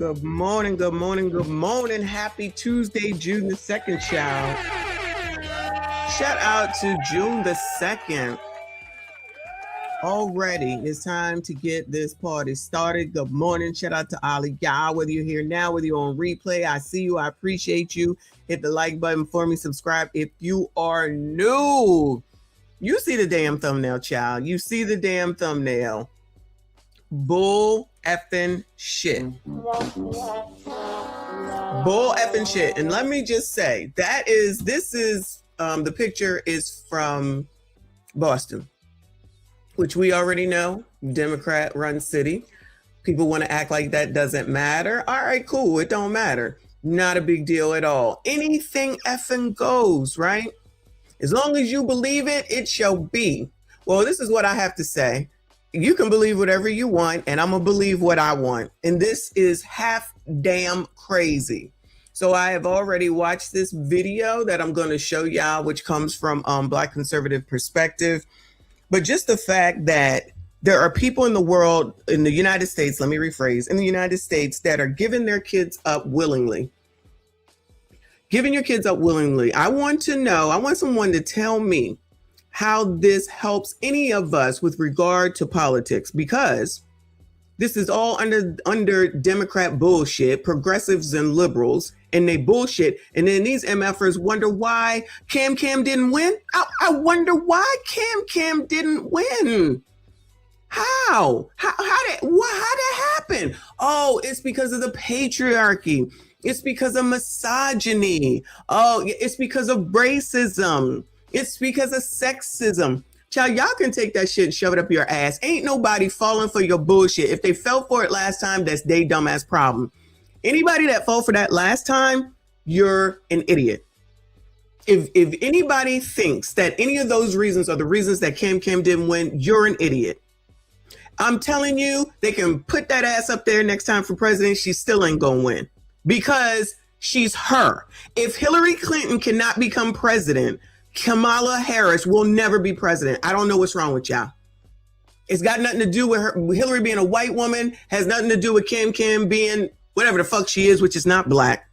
Good morning, good morning, good morning. Happy Tuesday, June the 2nd, child. Shout out to June the 2nd. Already, it's time to get this party started. Good morning. Shout out to Ali Yah. Whether you're here now, whether you're on replay, I see you. I appreciate you. Hit the like button for me. Subscribe if you are new. You see the damn thumbnail, child. You see the damn thumbnail. Bull effing shit. Bull effing shit. And let me just say, the picture is from Boston, which we already know, Democrat-run city. People want to act like that doesn't matter. All right, cool. It don't matter. Not a big deal at all. Anything effing goes, right? As long as you believe it, it shall be. Well, this is what I have to say. You can believe whatever you want, and I'm going to believe what I want. And this is half damn crazy. So I have already watched this video that I'm going to show y'all, which comes from Black Conservative Perspective. But just the fact that there are people in the world, in the United States, let me rephrase, in the United States that are giving their kids up willingly. Giving your kids up willingly. I want someone to tell me how this helps any of us with regard to politics, because this is all under Democrat bullshit, progressives and liberals, and they bullshit. And then these MFers wonder why Cam didn't win. I wonder why Cam didn't win. How did that happen? Oh, it's because of the patriarchy. It's because of misogyny. Oh, it's because of racism. It's because of sexism. Child, y'all can take that shit and shove it up your ass. Ain't nobody falling for your bullshit. If they fell for it last time, that's their dumbass problem. Anybody that fell for that last time, you're an idiot. If anybody thinks that any of those reasons are the reasons that Cam didn't win, you're an idiot. I'm telling you, they can put that ass up there next time for president. She still ain't gonna win because she's her. If Hillary Clinton cannot become president, Kamala Harris will never be president. I don't know what's wrong with y'all. It's got nothing to do with her. Hillary being a white woman has nothing to do with Cam being whatever the fuck she is, which is not black.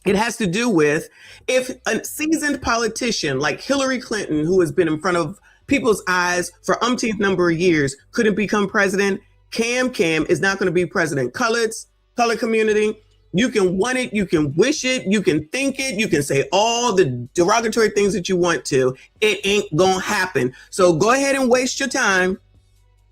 It has to do with if a seasoned politician like Hillary Clinton, who has been in front of people's eyes for umpteenth number of years, couldn't become president, Cam is not going to be president. Color community, you can want it, you can wish it, you can think it, you can say all the derogatory things that you want to. It ain't gonna happen. So go ahead and waste your time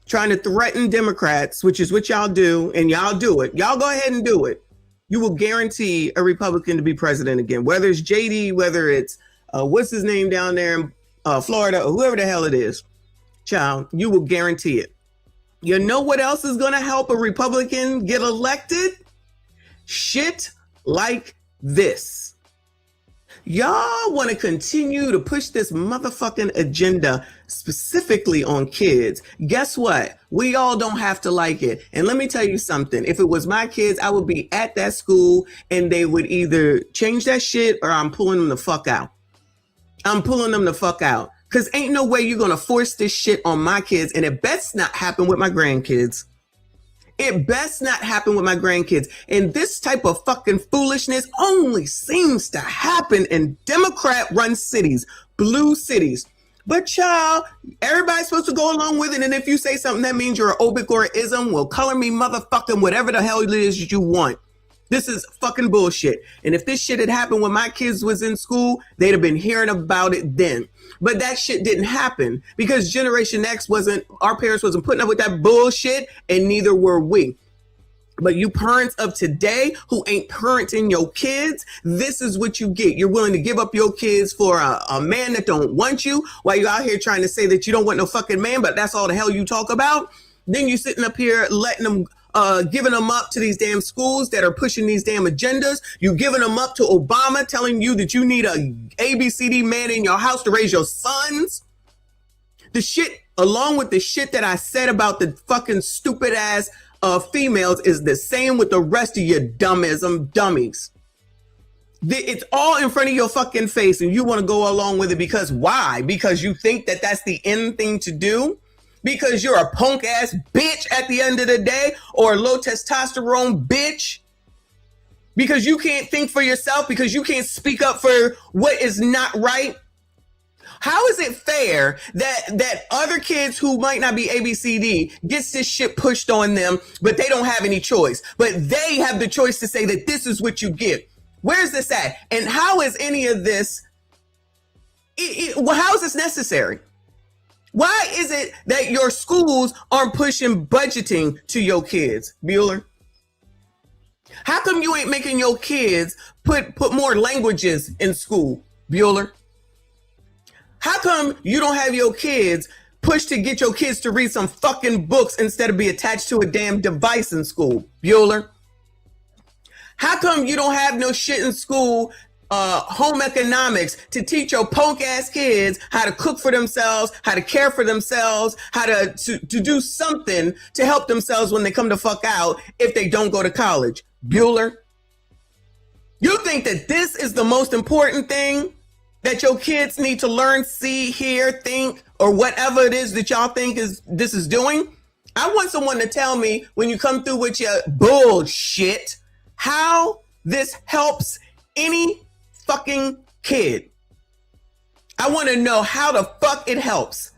trying to threaten Democrats, which is what y'all do, and y'all do it. Y'all go ahead and do it. You will guarantee a Republican to be president again, whether it's JD, whether it's what's his name down there in Florida, or whoever the hell it is. Child, you will guarantee it. You know what else is gonna help a Republican get elected? Shit like this. Y'all want to continue to push this motherfucking agenda specifically on kids. Guess what? We all don't have to like it. And let me tell you something. If it was my kids, I would be at that school and they would either change that shit or I'm pulling them the fuck out. I'm pulling them the fuck out. Because ain't no way you're going to force this shit on my kids. And it best not happen with my grandkids. It best not happen with my grandkids. And this type of fucking foolishness only seems to happen in Democrat-run cities, blue cities. But child, everybody's supposed to go along with it. And if you say something that means you're an obic or an ism, well, color me motherfucking whatever the hell it is you want. This is fucking bullshit. And if this shit had happened when my kids was in school, they'd have been hearing about it then. But that shit didn't happen because Generation X our parents wasn't putting up with that bullshit, and neither were we. But you parents of today who ain't parenting your kids, this is what you get. You're willing to give up your kids for a man that don't want you while you're out here trying to say that you don't want no fucking man, but that's all the hell you talk about. Then you sitting up here letting them giving them up to these damn schools that are pushing these damn agendas. You giving them up to Obama, telling you that you need a ABCD man in your house to raise your sons. The shit, along with the shit that I said about the fucking stupid ass females, is the same with the rest of your dummism dummies. It's all in front of your fucking face, and you want to go along with it because why? Because you think that that's the end thing to do. because you're a punk ass bitch at the end of the day, or a low testosterone bitch, because you can't think for yourself, because you can't speak up for what is not right. How is it fair that other kids who might not be ABCD gets this shit pushed on them, but they don't have any choice, but they have the choice to say that this is what you get? Where's this at? And how is any of this, how is this necessary? Why is it that your schools aren't pushing budgeting to your kids, Bueller? How come you ain't making your kids put more languages in school, Bueller? How come you don't have your kids push to get your kids to read some fucking books instead of be attached to a damn device in school, Bueller? How come you don't have no shit in school, home economics, to teach your punk ass kids how to cook for themselves, how to care for themselves, how to do something to help themselves when they come to fuck out if they don't go to college, Bueller? You think that this is the most important thing that your kids need to learn, see, hear, think, or whatever it is that y'all think this is doing? I want someone to tell me, when you come through with your bullshit, how this helps any fucking kid. I want to know how the fuck it helps.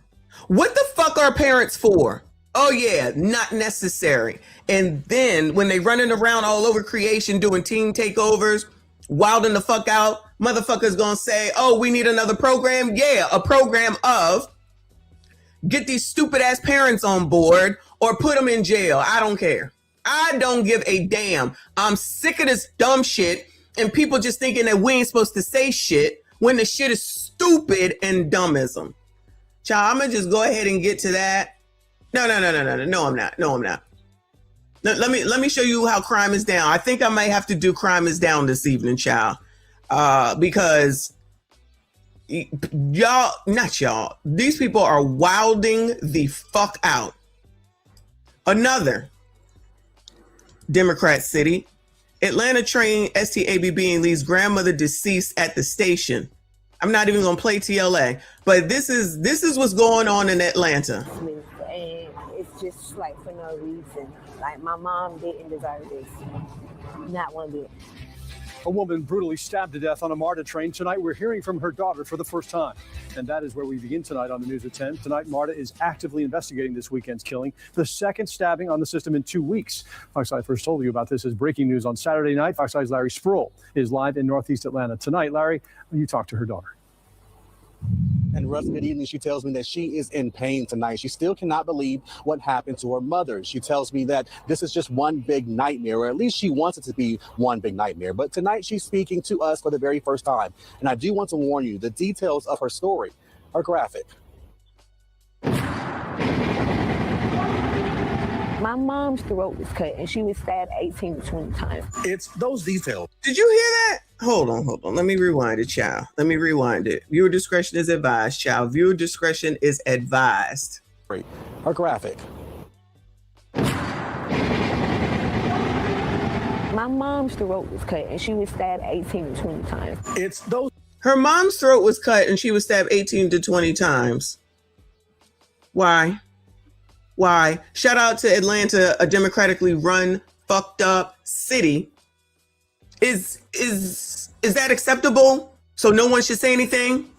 What the fuck are parents for? Oh yeah, not necessary. And then when they running around all over creation doing team takeovers, wilding the fuck out, motherfuckers gonna say, oh, we need another program. Yeah, a program of get these stupid ass parents on board or put them in jail. I don't care. I don't give a damn. I'm sick of this dumb shit and people just thinking that we ain't supposed to say shit when the shit is stupid and dummism. Child, I'm gonna just go ahead and get to that. No, I'm not. Let me show you how crime is down. I think I might have to do crime is down this evening, child. Because y'all, not y'all, these people are wilding the fuck out. Another Democrat city, Atlanta train STABB and leaves grandmother deceased at the station. I'm not even gonna play TLA, but this is what's going on in Atlanta. And it's just like for no reason. Like my mom didn't deserve this. Not one bit. A woman brutally stabbed to death on a MARTA train. Tonight, we're hearing from her daughter for the first time. And that is where we begin tonight on the News at 10. Tonight, MARTA is actively investigating this weekend's killing, the second stabbing on the system in 2 weeks. Fox 5 first told you about this as breaking news on Saturday night. Fox 5's Larry Sproul is live in Northeast Atlanta tonight. Larry, you talked to her daughter. And Russ, good evening. She tells me that she is in pain tonight. She still cannot believe what happened to her mother. She tells me that this is just one big nightmare, or at least she wants it to be one big nightmare. But tonight she's speaking to us for the very first time. And I do want to warn you, the details of her story are graphic. My mom's throat was cut and she was stabbed 18 to 20 times. It's those details. Did you hear that? Hold on. Let me rewind it, child. Let me rewind it. Viewer discretion is advised, child. Viewer discretion is advised. Are graphic. My mom's throat was cut and she was stabbed 18 to 20 times. It's those. Her mom's throat was cut and she was stabbed 18 to 20 times. Why? Why? Shout out to Atlanta, a democratically run, fucked up city. Is that acceptable? So no one should say anything?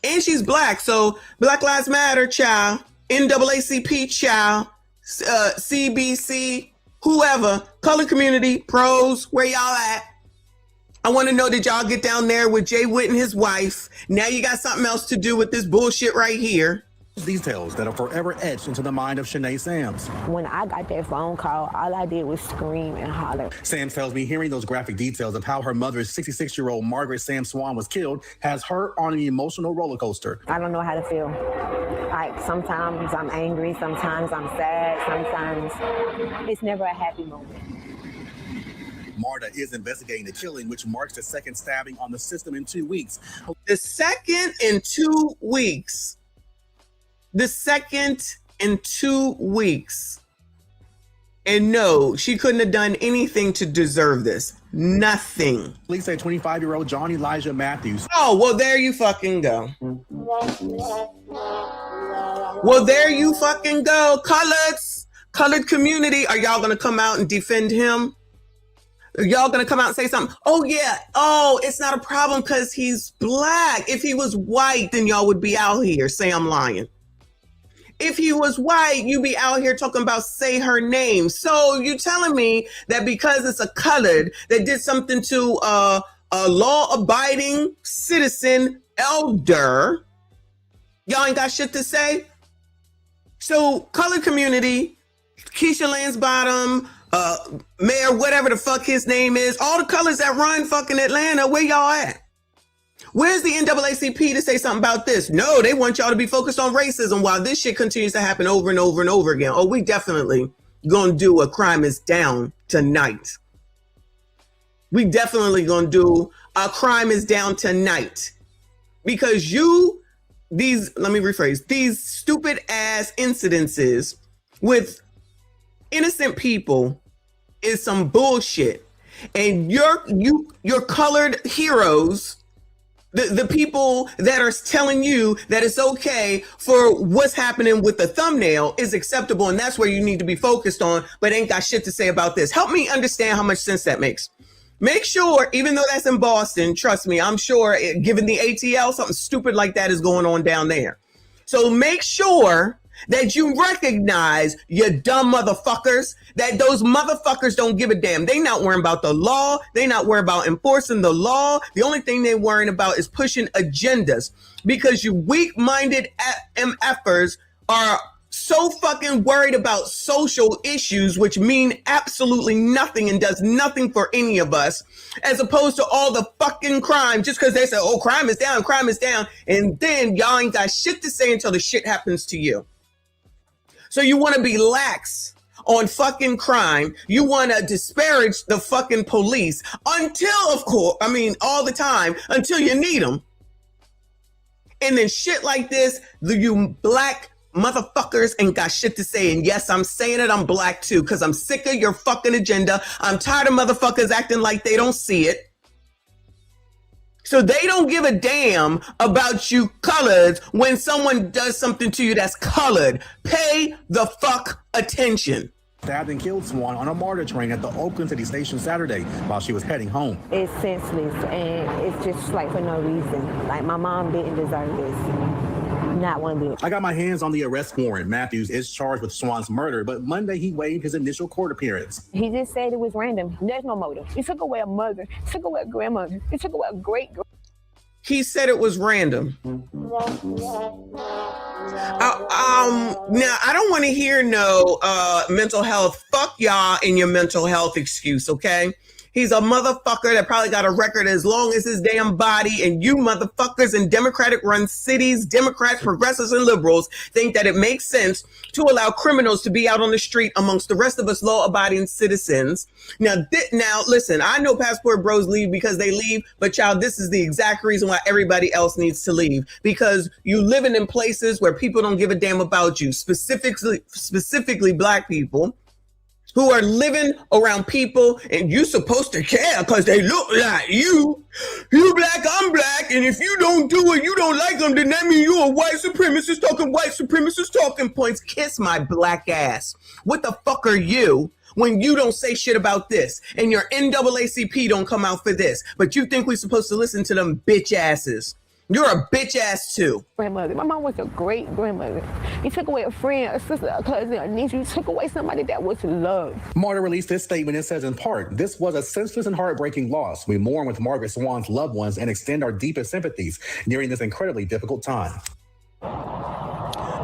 And she's black, so Black Lives Matter, child. NAACP, child. CBC, whoever. Color community, pros, where y'all at? I want to know, did y'all get down there with Jay Witt and his wife? Now you got something else to do with this bullshit right here. Details that are forever etched into the mind of Shanae Sams. When I got that phone call, all I did was scream and holler. Sams tells me hearing those graphic details of how her mother's 66-year-old Margaret Sam Swan was killed has her on an emotional roller coaster. I don't know how to feel. Like sometimes I'm angry, sometimes I'm sad, sometimes it's never a happy moment. MARTA is investigating the killing, which marks the second stabbing on the system in 2 weeks. The second in 2 weeks. The second in 2 weeks. And no, she couldn't have done anything to deserve this. Nothing. Police say 25-year-old John Elijah Matthews. Oh, well, there you fucking go. Well, there you fucking go. Colored community. Are y'all going to come out and defend him? Are y'all going to come out and say something? Oh, yeah. Oh, it's not a problem because he's black. If he was white, then y'all would be out here. Say I'm lying. If he was white, you'd be out here talking about say her name. So you telling me that because it's a colored that did something to a law-abiding citizen elder, y'all ain't got shit to say? So colored community, Keisha Lansbottom, Mayor, whatever the fuck his name is, all the colors that run fucking Atlanta, where y'all at? Where's the NAACP to say something about this? No, they want y'all to be focused on racism while this shit continues to happen over and over and over again. Oh, we definitely gonna do a crime is down tonight. We definitely gonna do a crime is down tonight. Because these stupid ass incidences with innocent people is some bullshit. And your colored heroes, the people that are telling you that it's okay for what's happening with the thumbnail is acceptable, and that's where you need to be focused on, but ain't got shit to say about this. Help me understand how much sense that makes. Make sure, even though that's in Boston, trust me, I'm sure given the ATL, something stupid like that is going on down there. So make sure that you recognize, you dumb motherfuckers, that those motherfuckers don't give a damn. They not worrying about the law. They not worrying about enforcing the law. The only thing they worrying about is pushing agendas, because you weak-minded MFers are so fucking worried about social issues, which mean absolutely nothing and does nothing for any of us, as opposed to all the fucking crime, just because they say, oh, crime is down, and then y'all ain't got shit to say until the shit happens to you. So you want to be lax on fucking crime. You want to disparage the fucking police until, all the time, until you need them. And then shit like this, you black motherfuckers ain't got shit to say. And yes, I'm saying it, I'm black too, because I'm sick of your fucking agenda. I'm tired of motherfuckers acting like they don't see it. So they don't give a damn about you colors when someone does something to you that's colored. Pay the fuck attention. Stabbed and killed Swan on a MARTA train at the Oakland City Station Saturday while she was heading home. It's senseless, and it's just like for no reason. Like, my mom didn't deserve this. Not one bit. I got my hands on the arrest warrant. Matthews is charged with Swan's murder, but Monday he waived his initial court appearance. He just said it was random. There's no motive. You took away a mother, you took away a grandmother, you took away a great-grandmother. He said it was random. Now, I don't want to hear no mental health. Fuck y'all and your mental health excuse, okay? He's a motherfucker that probably got a record as long as his damn body, and you motherfuckers in Democratic-run cities, Democrats, progressives, and liberals think that it makes sense to allow criminals to be out on the street amongst the rest of us law-abiding citizens. Now, listen, I know passport bros leave because they leave, but child, this is the exact reason why everybody else needs to leave, because you living in places where people don't give a damn about you, specifically black people, who are living around people, and you supposed to care because they look like you. You black, I'm black, and if you don't do it, you don't like them, then that means you're a white supremacist talking points. Kiss my black ass. What the fuck are you when you don't say shit about this, and your NAACP don't come out for this, but you think we're supposed to listen to them bitch asses? You're a bitch ass too. Grandmother. My mom was a great grandmother. You took away a friend, a sister, a cousin, a niece. You took away somebody that was loved. MARTA released this statement. It says, in part, this was a senseless and heartbreaking loss. We mourn with Margaret Swan's loved ones and extend our deepest sympathies during this incredibly difficult time.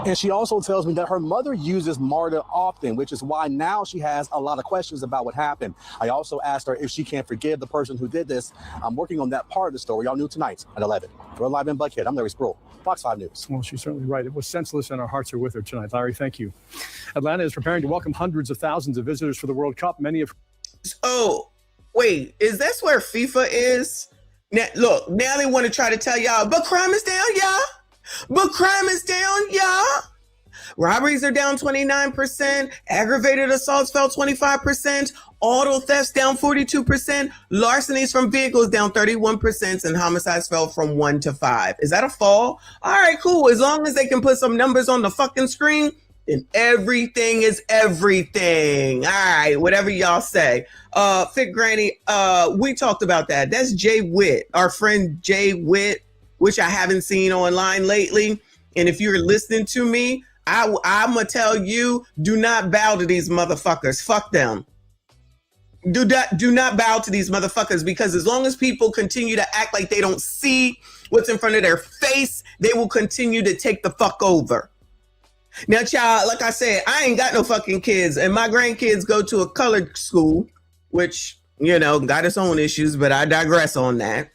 And she also tells me that her mother uses MARTA often, which is why now she has a lot of questions about what happened. I also asked her if she can forgive the person who did this. I'm working on that part of the story. Y'all knew tonight at 11. We're live in Buckhead. I'm Larry Sproul, Fox 5 News. Well, she's certainly right. It was senseless, and our hearts are with her tonight. Larry, thank you. Atlanta is preparing to welcome hundreds of thousands of visitors for the World Cup. Many of... Oh, wait, is this where FIFA is? Now, look, now they want to try to tell y'all, but crime is down, y'all. But crime is down, y'all. Robberies are down 29%. Aggravated assaults fell 25%. Auto thefts down 42%. Larcenies from vehicles down 31%. And homicides fell from 1 to 5. Is that a fall? All right, cool. As long as they can put some numbers on the fucking screen, then everything is everything. All right, whatever y'all say. Fit Granny, we talked about that. That's Jay Witt, our friend Jay Witt, which I haven't seen online lately. And if you're listening to me, I'm going to tell you, do not bow to these motherfuckers. Fuck them. Do not bow to these motherfuckers, because as long as people continue to act like they don't see what's in front of their face, they will continue to take the fuck over. Now, child, like I said, I ain't got no fucking kids, and my grandkids go to a colored school, which, you know, got its own issues, but I digress on that.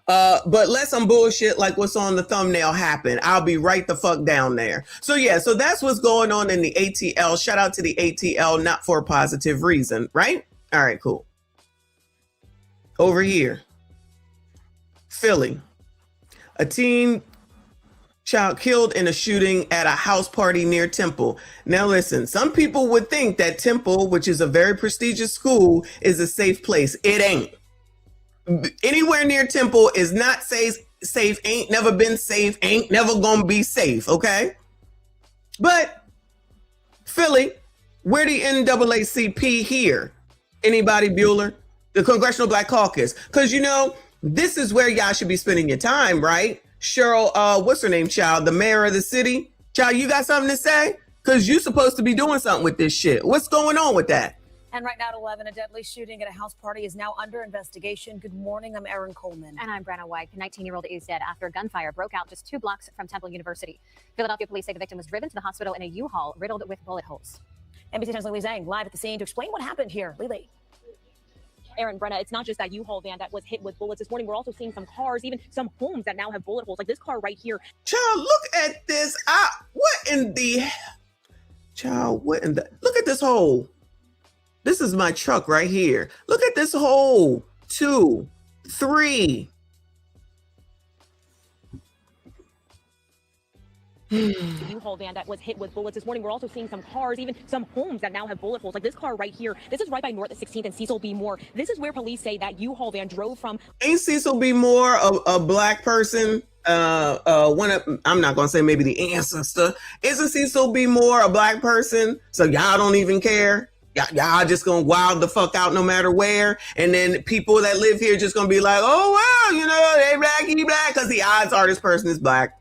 But let some bullshit like what's on the thumbnail happen, I'll be right the fuck down there. So yeah, so that's what's going on in the ATL. Shout out to the ATL, not for a positive reason, right? All right, cool. Over here, Philly, a teen child killed in a shooting at a house party near Temple. Now listen, some people would think that Temple, which is a very prestigious school, is a safe place. It ain't. Anywhere near Temple is not safe, ain't never been safe, ain't never gonna be safe, okay? But Philly, where the NAACP here? Anybody, Bueller? The Congressional Black Caucus. Because, you know, this is where y'all should be spending your time, right? Cheryl, what's her name, child? The mayor of the city? Child, you got something to say? Because you're supposed to be doing something with this shit. What's going on with that? And right now at 11, a deadly shooting at a house party is now under investigation. Good morning, I'm Erin Coleman. And I'm Brenna White. A 19-year-old is dead after gunfire broke out just 2 blocks from Temple University. Philadelphia police say the victim was driven to the hospital in a U-Haul riddled with bullet holes. NBC 10's Lily Zhang live at the scene to explain what happened here. Lily. Aaron, Brenna, it's not just that U-Haul van that was hit with bullets. This morning, we're also seeing some cars, even some homes that now have bullet holes, like this car right here. Child, look at this. What in the... Child, what in the... Look at this hole. This is my truck right here. Look at this hole. 2, 3. U-Haul van that was hit with bullets. This morning, we're also seeing some cars, even some homes that now have bullet holes, like this car right here. This is right by North 16th and Cecil B. Moore. This is where police say that U-Haul van drove from. Ain't Cecil B. Moore a black person? I'm not gonna say maybe the ancestor. Isn't Cecil B. Moore a black person? So y'all don't even care? Y'all just gonna wild the fuck out no matter where, and then people that live here just gonna be like, oh wow, you know, they black, he black, because the odds are this person is black.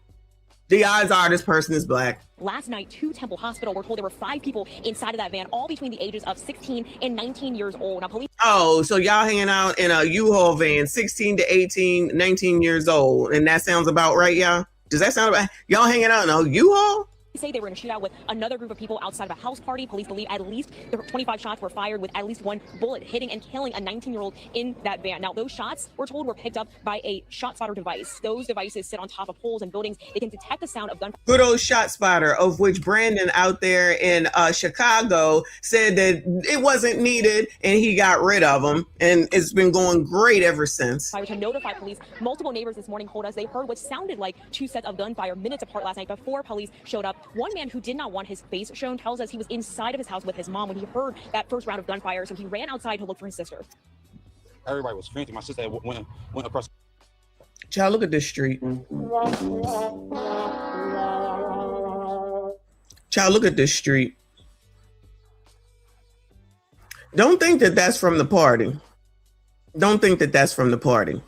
The odds are this person is black. Last night, to Temple Hospital, we're told there were 5 people inside of that van, all between the ages of 16 and 19 years old. Now, police. Oh, so y'all hanging out in a U-Haul van, 16 to 18, 19 years old, and that sounds about right, y'all? Does that sound about y'all hanging out in a U-Haul? Say they were in a shootout with another group of people outside of a house party. Police believe at least 25 shots were fired, with at least 1 bullet hitting and killing a 19-year-old in that van. Now, those shots, we're told, were picked up by a shot spotter device. Those devices sit on top of poles and buildings. They can detect the sound of gunfire. Good old shot spotter, of which Brandon out there in Chicago said that it wasn't needed, and he got rid of them, and it's been going great ever since. To notify police, multiple neighbors this morning told us they heard what sounded like 2 sets of gunfire minutes apart last night before police showed up. One man who did not want his face shown tells us he was inside of his house with his mom when he heard that first round of gunfire, so he ran outside to look for his sister. Everybody was frantic. My sister went across. Child, look at this street. Child, look at this street. Don't think that that's from the party. Don't think that that's from the party.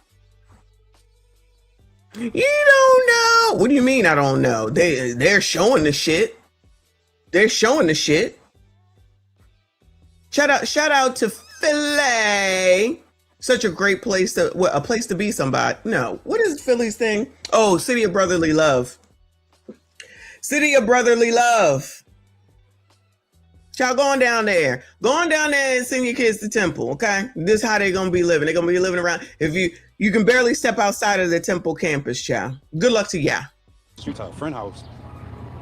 You don't know. What do you mean I don't know? They're showing the shit. They're showing the shit. Shout out to Philly. Such a great place a place to be somebody. No, what is Philly's thing? Oh, City of Brotherly Love. City of Brotherly Love. Y'all going down there and send your kids to Temple, okay? This is how they're gonna be living. They're gonna be living around. If you can barely step outside of the Temple campus, child. Good luck to ya. Street to a friend house.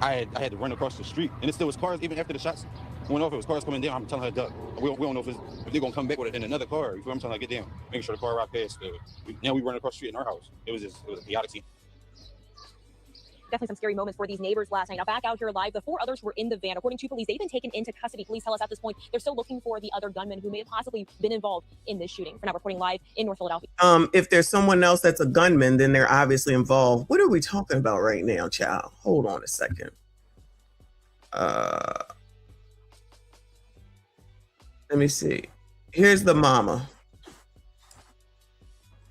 I had to run across the street, and it still was cars even after the shots went off. It was cars coming down. I'm telling her to duck. We don't know if they're gonna come back with it in another car. I'm telling her to get down, making sure the car right past. Now we run across the street in our house. It was a chaotic scene. definitely some scary moments for these neighbors last night. Now back out here live, the 4 others who were in the van, according to police, they've been taken into custody. Police tell us at this point they're still looking for the other gunmen who may have possibly been involved in this shooting. For now, reporting live in North Philadelphia. If there's someone else that's a gunman, then they're obviously involved. What are we talking about right now, child? Hold on a second. Let me see. Here's the mama.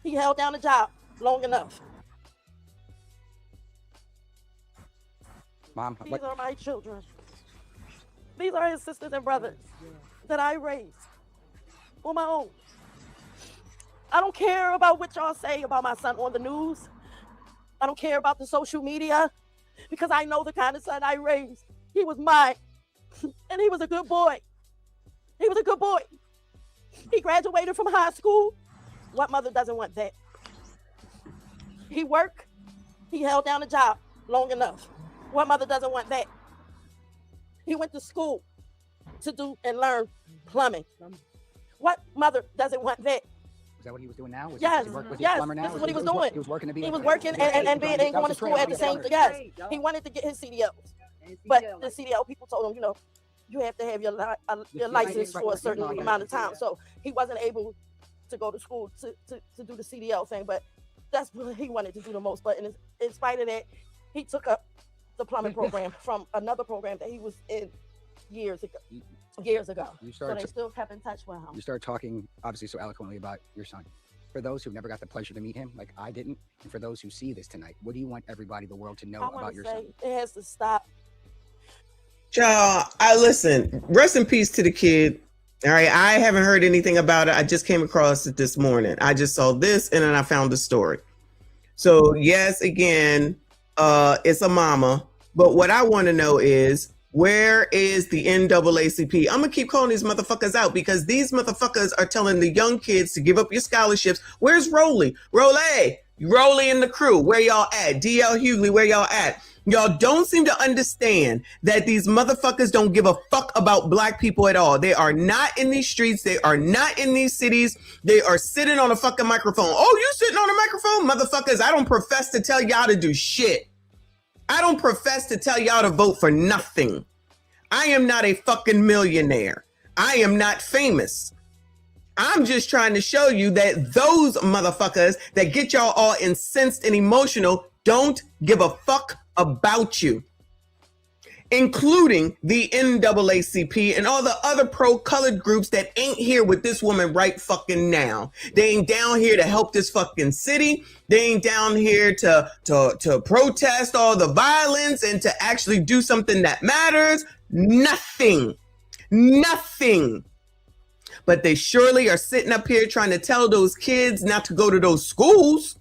He held down the job long enough. Mom, these are my children. These are his sisters and brothers that I raised on my own. I don't care about what y'all say about my son on the news. I don't care about the social media because I know the kind of son I raised. He was mine, and he was a good boy. He was a good boy. He graduated from high school. What mother doesn't want that? He worked. He held down a job long enough. What mother doesn't want that? He went to school to do and learn plumbing. What mother doesn't want that? Is that what he was doing now? Yes, yes, this is what he was doing. He was working to be. He was working and being and going to school at the same time. Yes, he wanted to get his CDLs, but the CDL people told him, you know, you have to have your license for a certain amount of time. So he wasn't able to go to school to do the CDL thing, but that's what he wanted to do the most. But in spite of that, he took up the plumbing program from another program that he was in years ago. So they still kept in touch with him. You started talking obviously so eloquently about your son. For those who never got the pleasure to meet him, like I didn't, and for those who see this tonight, what do you want everybody, the world, to know about your son? It has to stop. Child, I listen. Rest in peace to the kid. All right, I haven't heard anything about it. I just came across it this morning. I just saw this and then I found the story. So yes, again, it's a mama. But what I want to know is, where is the NAACP? I'm gonna keep calling these motherfuckers out because these motherfuckers are telling the young kids to give up your scholarships. Where's Rolly? Rolly and the crew, where y'all at? DL Hughley, where y'all at? Y'all don't seem to understand that these motherfuckers don't give a fuck about black people at all. They are not in these streets. They are not in these cities. They are sitting on a fucking microphone. Oh, you sitting on a microphone? Motherfuckers, I don't profess to tell y'all to do shit. I don't profess to tell y'all to vote for nothing. I am not a fucking millionaire. I am not famous. I'm just trying to show you that those motherfuckers that get y'all all incensed and emotional don't give a fuck about you, including the NAACP and all the other pro-colored groups that ain't here with this woman right fucking now. They ain't down here to help this fucking city. They ain't down here to protest all the violence and to actually do something that matters. Nothing. But they surely are sitting up here trying to tell those kids not to go to those schools.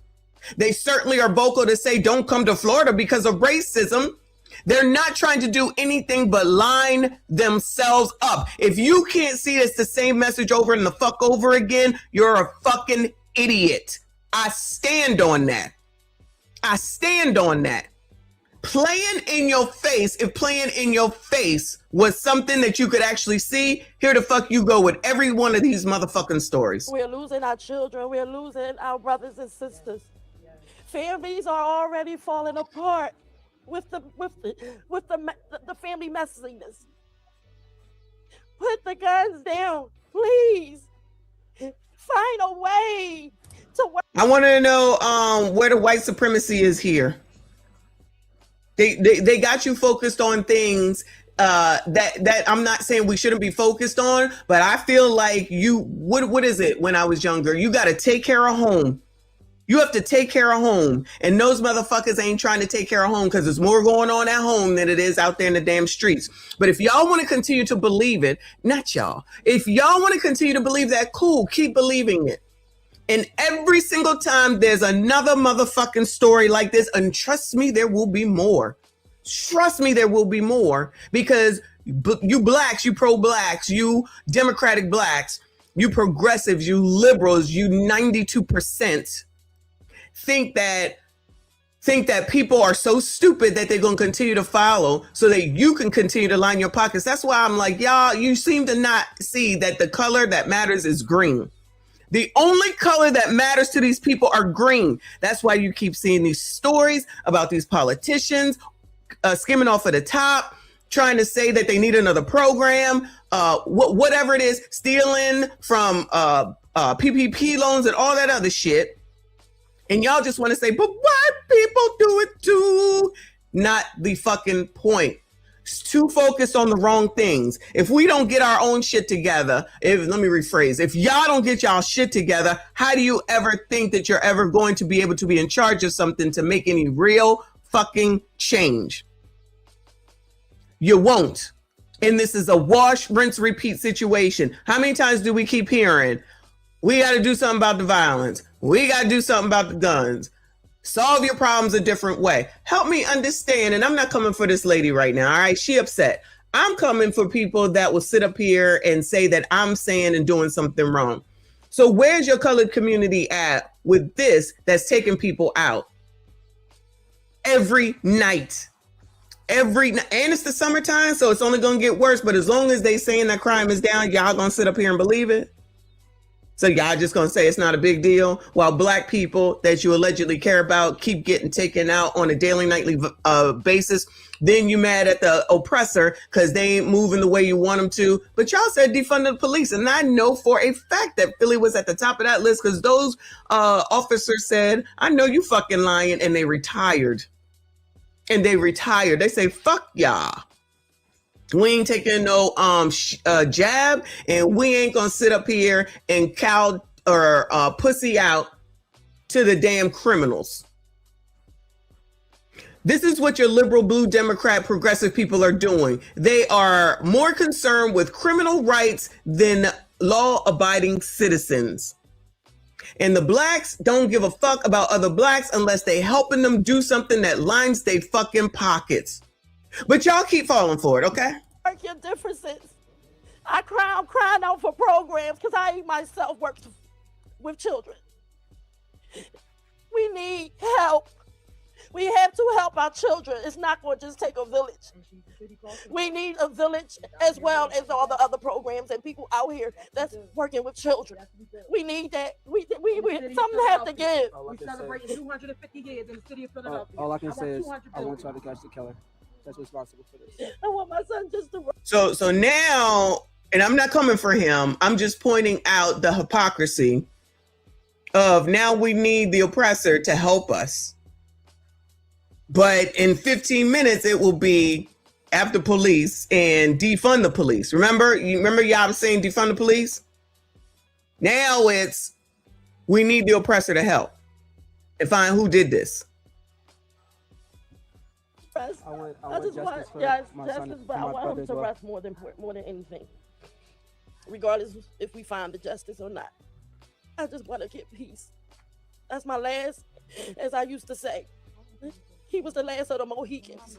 They certainly are vocal to say don't come to Florida because of racism. They're not trying to do anything but line themselves up. If you can't see it's the same message over and the fuck over again, you're a fucking idiot. I stand on that. Playing in your face, if playing in your face was something that you could actually see, here the fuck you go with every one of these motherfucking stories. We're losing our children. We're losing our brothers and sisters. Families are already falling apart with the family messiness. Put the guns down, please. Find a way to work. I want to know where the white supremacy is here. They got you focused on things that I'm not saying we shouldn't be focused on, but I feel like what is it when I was younger? You got to take care of home. You have to take care of home. And those motherfuckers ain't trying to take care of home because there's more going on at home than it is out there in the damn streets. But if y'all want to continue to believe it, not y'all. If y'all want to continue to believe that, cool, keep believing it. And every single time there's another motherfucking story like this, and trust me, there will be more. Trust me, there will be more, because you blacks, you pro-blacks, you Democratic blacks, you progressives, you liberals, you 92% think that people are so stupid that they're going to continue to follow so that you can continue to line your pockets. That's why I'm like, y'all, you seem to not see that the color that matters is green. The only color that matters to these people are green. That's why you keep seeing these stories about these politicians skimming off of the top, trying to say that they need another program, whatever it is, stealing from PPP loans and all that other shit. And y'all just want to say, but white people do it too. Not the fucking point. It's too focused on the wrong things. If we don't get our own shit together, let me rephrase, if y'all don't get y'all shit together, how do you ever think that you're ever going to be able to be in charge of something to make any real fucking change? You won't. And this is a wash, rinse, repeat situation. How many times do we keep hearing, we got to do something about the violence. We got to do something about the guns. Solve your problems a different way. Help me understand. And I'm not coming for this lady right now. All right. She upset. I'm coming for people that will sit up here and say that I'm saying and doing something wrong. So where's your colored community at with this that's taking people out? Every night. And it's the summertime, so it's only going to get worse. But as long as they saying that crime is down, y'all going to sit up here and believe it? So y'all just going to say it's not a big deal while black people that you allegedly care about keep getting taken out on a daily, nightly basis. Then you mad at the oppressor because they ain't moving the way you want them to. But y'all said defund the police. And I know for a fact that Philly was at the top of that list because those officers said, I know you fucking lying. And they retired. They say, fuck y'all. We ain't taking no jab, and we ain't gonna sit up here and cow or pussy out to the damn criminals. This is what your liberal, blue, Democrat, progressive people are doing. They are more concerned with criminal rights than law-abiding citizens. And the blacks don't give a fuck about other blacks unless they helping them do something that lines their fucking pockets. But y'all keep falling for it, okay? Work your differences. I'm crying out for programs because I myself work with children. We need help. We have to help our children. It's not going to just take a village. We need a village as well as all the other programs and people out here that's working with children. We need that. We something have to give. We celebrate 250 years in the city of Philadelphia. All I can say is I want y'all to catch the killer that's responsible for this. I want my son just to. So now, and I'm not coming for him. I'm just pointing out the hypocrisy of now we need the oppressor to help us. But in 15 minutes, it will be after police and defund the police. Remember y'all was saying defund the police? Now it's we need the oppressor to help and find who did this. I just want justice, but I want him to rest more than anything, regardless if we find the justice or not. I just want to get peace. That's my last, as I used to say. He was the last of the Mohicans.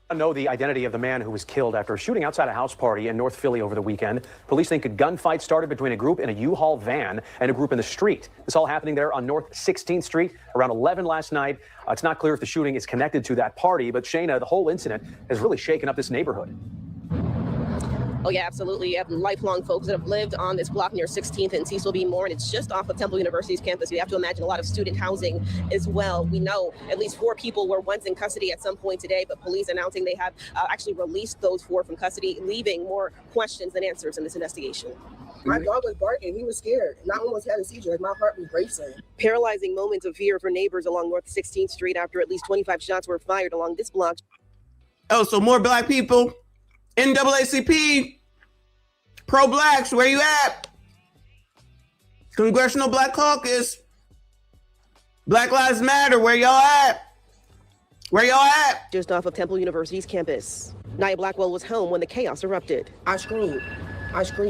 I know the identity of the man who was killed after a shooting outside a house party in North Philly over the weekend. Police think a gunfight started between a group in a U-Haul van and a group in the street. This all happening there on North 16th Street around 11 last night. It's not clear if the shooting is connected to that party, but Shayna, the whole incident has really shaken up this neighborhood. Oh, yeah, absolutely. You have lifelong folks that have lived on this block near 16th and Cecil B. Moore, and it's just off of Temple University's campus. You have to imagine a lot of student housing as well. We know at least 4 people were once in custody at some point today, but police announcing they have actually released those 4 from custody, leaving more questions than answers in this investigation. My dog was barking. He was scared. And I almost had a seizure. Like, my heart was racing. Paralyzing moments of fear for neighbors along North 16th Street after at least 25 shots were fired along this block. Oh, so more black people. NAACP, pro-blacks, where you at? Congressional Black Caucus, Black Lives Matter, where y'all at? Where y'all at? Just off of Temple University's campus. Nia Blackwell was home when the chaos erupted. I screamed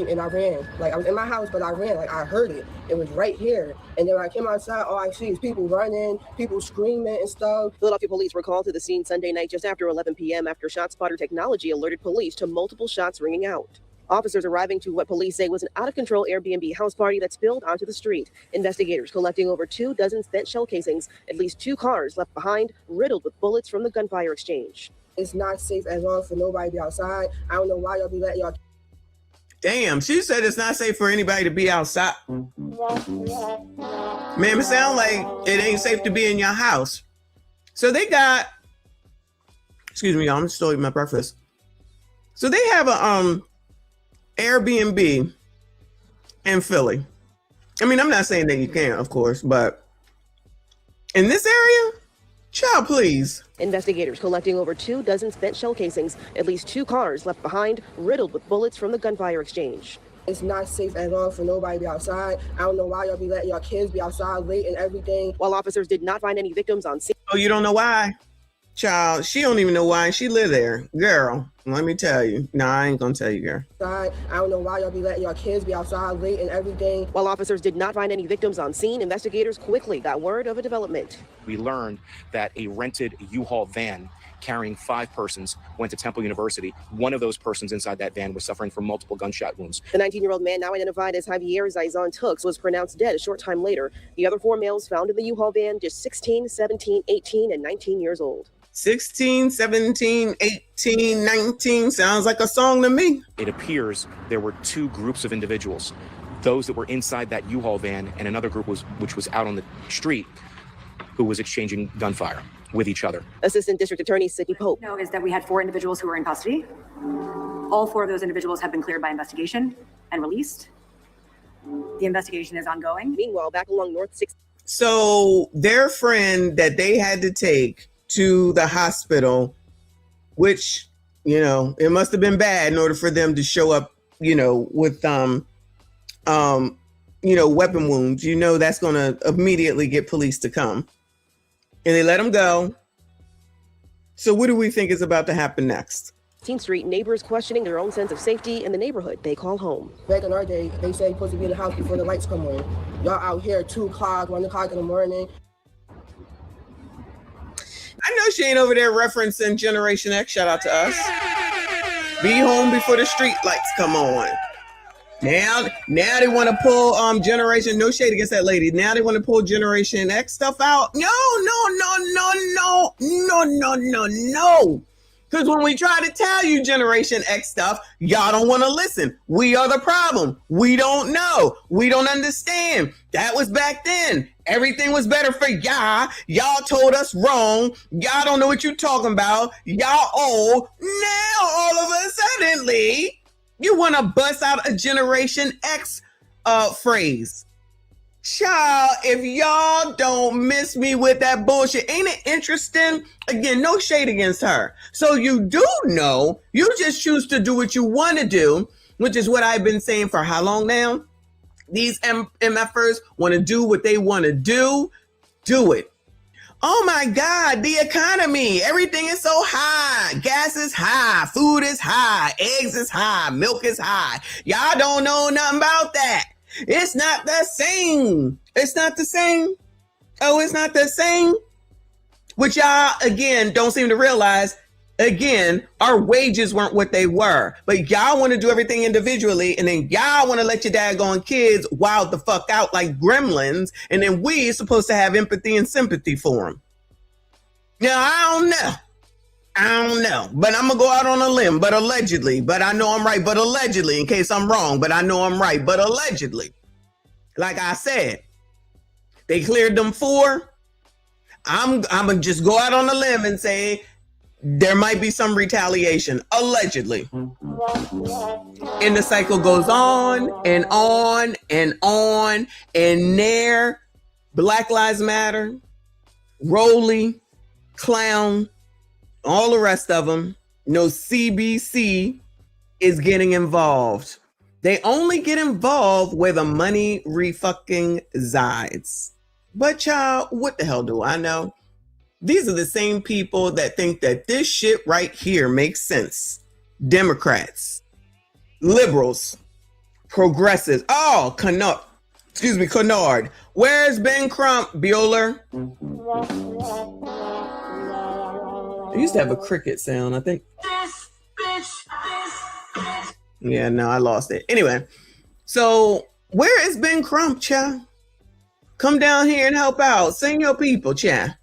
and I ran. Like, I was in my house, but I ran. Like, I heard it. It was right here. And then when I came outside, all I see is people running, people screaming and stuff. Philadelphia police were called to the scene Sunday night just after 11 p.m. after ShotSpotter technology alerted police to multiple shots ringing out. Officers arriving to what police say was an out-of-control Airbnb house party that spilled onto the street. Investigators collecting over 2 dozen spent shell casings, at least 2 cars left behind, riddled with bullets from the gunfire exchange. It's not safe at all for nobody to be outside. I don't know why y'all be letting y'all. Damn, she said it's not safe for anybody to be outside. Man, it sounds like it ain't safe to be in your house. So they got, excuse me, y'all, I'm still eating my breakfast. So they have a Airbnb in Philly. I mean, I'm not saying that you can't, of course, but in this area, child, please. Investigators collecting over 2 dozen spent shell casings, at least 2 cars left behind, riddled with bullets from the gunfire exchange. It's not safe at all for nobody to be outside. I don't know why y'all be letting your kids be outside late and everything. While officers did not find any victims on scene. Oh, you don't know why? Child, she don't even know why she live there. Girl, let me tell you. No, I ain't gonna tell you, girl. I don't know why y'all be letting your kids be outside late and everything. While officers did not find any victims on scene, investigators quickly got word of a development. We learned that a rented U-Haul van carrying 5 persons went to Temple University. One of those persons inside that van was suffering from multiple gunshot wounds. The 19-year-old man, now identified as Javier Zaizon Tux, was pronounced dead a short time later. The other 4 males found in the U-Haul van, just 16, 17, 18, and 19 years old. 16, 17, 18, 19. Sounds like a song to me. It appears there were 2 groups of individuals, those that were inside that U-Haul van and another group which was out on the street who was exchanging gunfire with each other. Assistant District Attorney Sidney Pope. No, is that we had 4 individuals who were in custody. All 4 of those individuals have been cleared by investigation and released. The investigation is ongoing. Meanwhile, back along North 6th. So their friend that they had to take to the hospital, which, you know, it must have been bad in order for them to show up, you know, with weapon wounds. You know, that's going to immediately get police to come. And they let them go. So what do we think is about to happen next? 18th Street, neighbors questioning their own sense of safety in the neighborhood they call home. Back in our day, they say you're supposed to be in the house before the lights come on. Y'all out here at 2 o'clock, 1 o'clock in the morning. I know she ain't over there referencing Generation X. Shout out to us. Be home before the street lights come on. Now they want to pull Generation, no shade against that lady. Now they want to pull Generation X stuff out. No. Because when we try to tell you Generation X stuff, y'all don't want to listen. We are the problem. We don't know. We don't understand. That was back then. Everything was better for y'all. Y'all told us wrong. Y'all don't know what you're talking about. Y'all old. Now, all of a suddenly, you want to bust out a Generation X phrase. Child, if y'all don't miss me with that bullshit, ain't it interesting? Again, no shade against her. So you do know, you just choose to do what you want to do, which is what I've been saying for how long now? These MFers want to do what they want to do it. Oh my God, the economy, everything is so high. Gas is high, food is high, eggs is high, milk is high. Y'all don't know nothing about that. It's not the same. It's not the same. Oh, it's not the same. Which y'all, again, don't seem to realize. Again, our wages weren't what they were. But y'all want to do everything individually. And then y'all want to let your daggone kids wild the fuck out like gremlins. And then we supposed to have empathy and sympathy for them. Now, I don't know. But I'm going to go out on a limb. But allegedly. But I know I'm right. But allegedly. In case I'm wrong. But I know I'm right. But allegedly. Like I said. They cleared them 4. I'm going to just go out on a limb and say there might be some retaliation. Allegedly. And the cycle goes on and on and on. And there, Black Lives Matter, Rolly, Clown, all the rest of them, no CBC is getting involved. They only get involved where the money re-fucking resides. But child, what the hell do I know? These are the same people that think that this shit right here makes sense. Democrats, liberals, progressives. Oh, Kennard. Where's Ben Crump, Bueller? I used to have a cricket sound, I think. Yeah, no, I lost it. Anyway, so where is Ben Crump, child? Come down here and help out. Sing your people, child.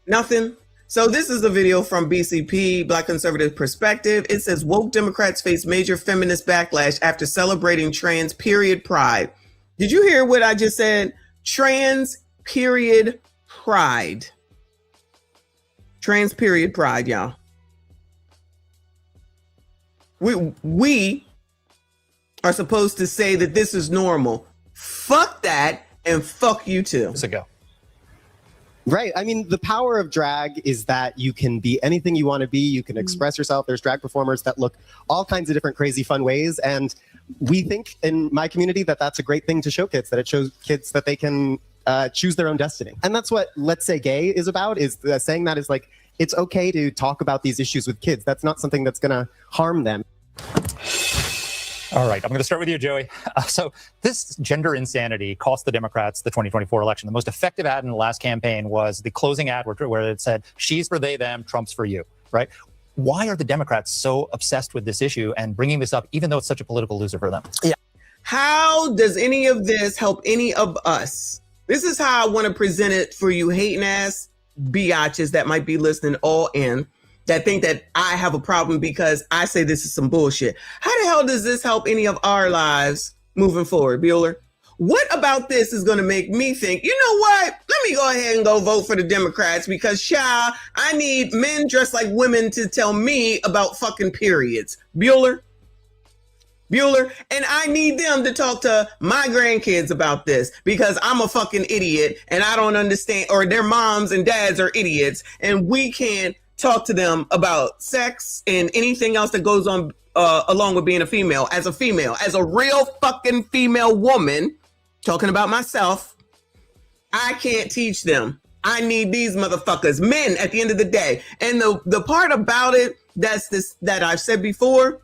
Nothing. So this is a video from BCP, Black Conservative Perspective. It says, woke Democrats face major feminist backlash after celebrating trans period pride. Did you hear what I just said? Trans period pride. Trans period pride, y'all. We are supposed to say that this is normal. Fuck that, and fuck you too. Let's go. Right. I mean, the power of drag is that you can be anything you want to be. You can express yourself. There's drag performers that look all kinds of different crazy fun ways. And we think in my community that that's a great thing to show kids, that it shows kids that they can choose their own destiny. And that's what Let's Say Gay is about, is saying that is like, it's okay to talk about these issues with kids. That's not something that's going to harm them. All right, I'm going to start with you, Joey. So this gender insanity cost the Democrats the 2024 election. The most effective ad in the last campaign was the closing ad where it said, she's for they, them, Trump's for you, right? Why are the Democrats so obsessed with this issue and bringing this up, even though it's such a political loser for them? Yeah. How does any of this help any of us? This is how I want to present it for you hating ass biatches that might be listening all in, that think that I have a problem because I say this is some bullshit. How the hell does this help any of our lives moving forward, Bueller? What about this is going to make me think, you know what? Let me go ahead and go vote for the Democrats because, child, I need men dressed like women to tell me about fucking periods. Bueller? And I need them to talk to my grandkids about this because I'm a fucking idiot and I don't understand, or their moms and dads are idiots and we can't talk to them about sex and anything else that goes on along with being a female, as a real fucking female woman, talking about myself. I can't teach them. I need these motherfuckers, men at the end of the day. And the part about it that I've said before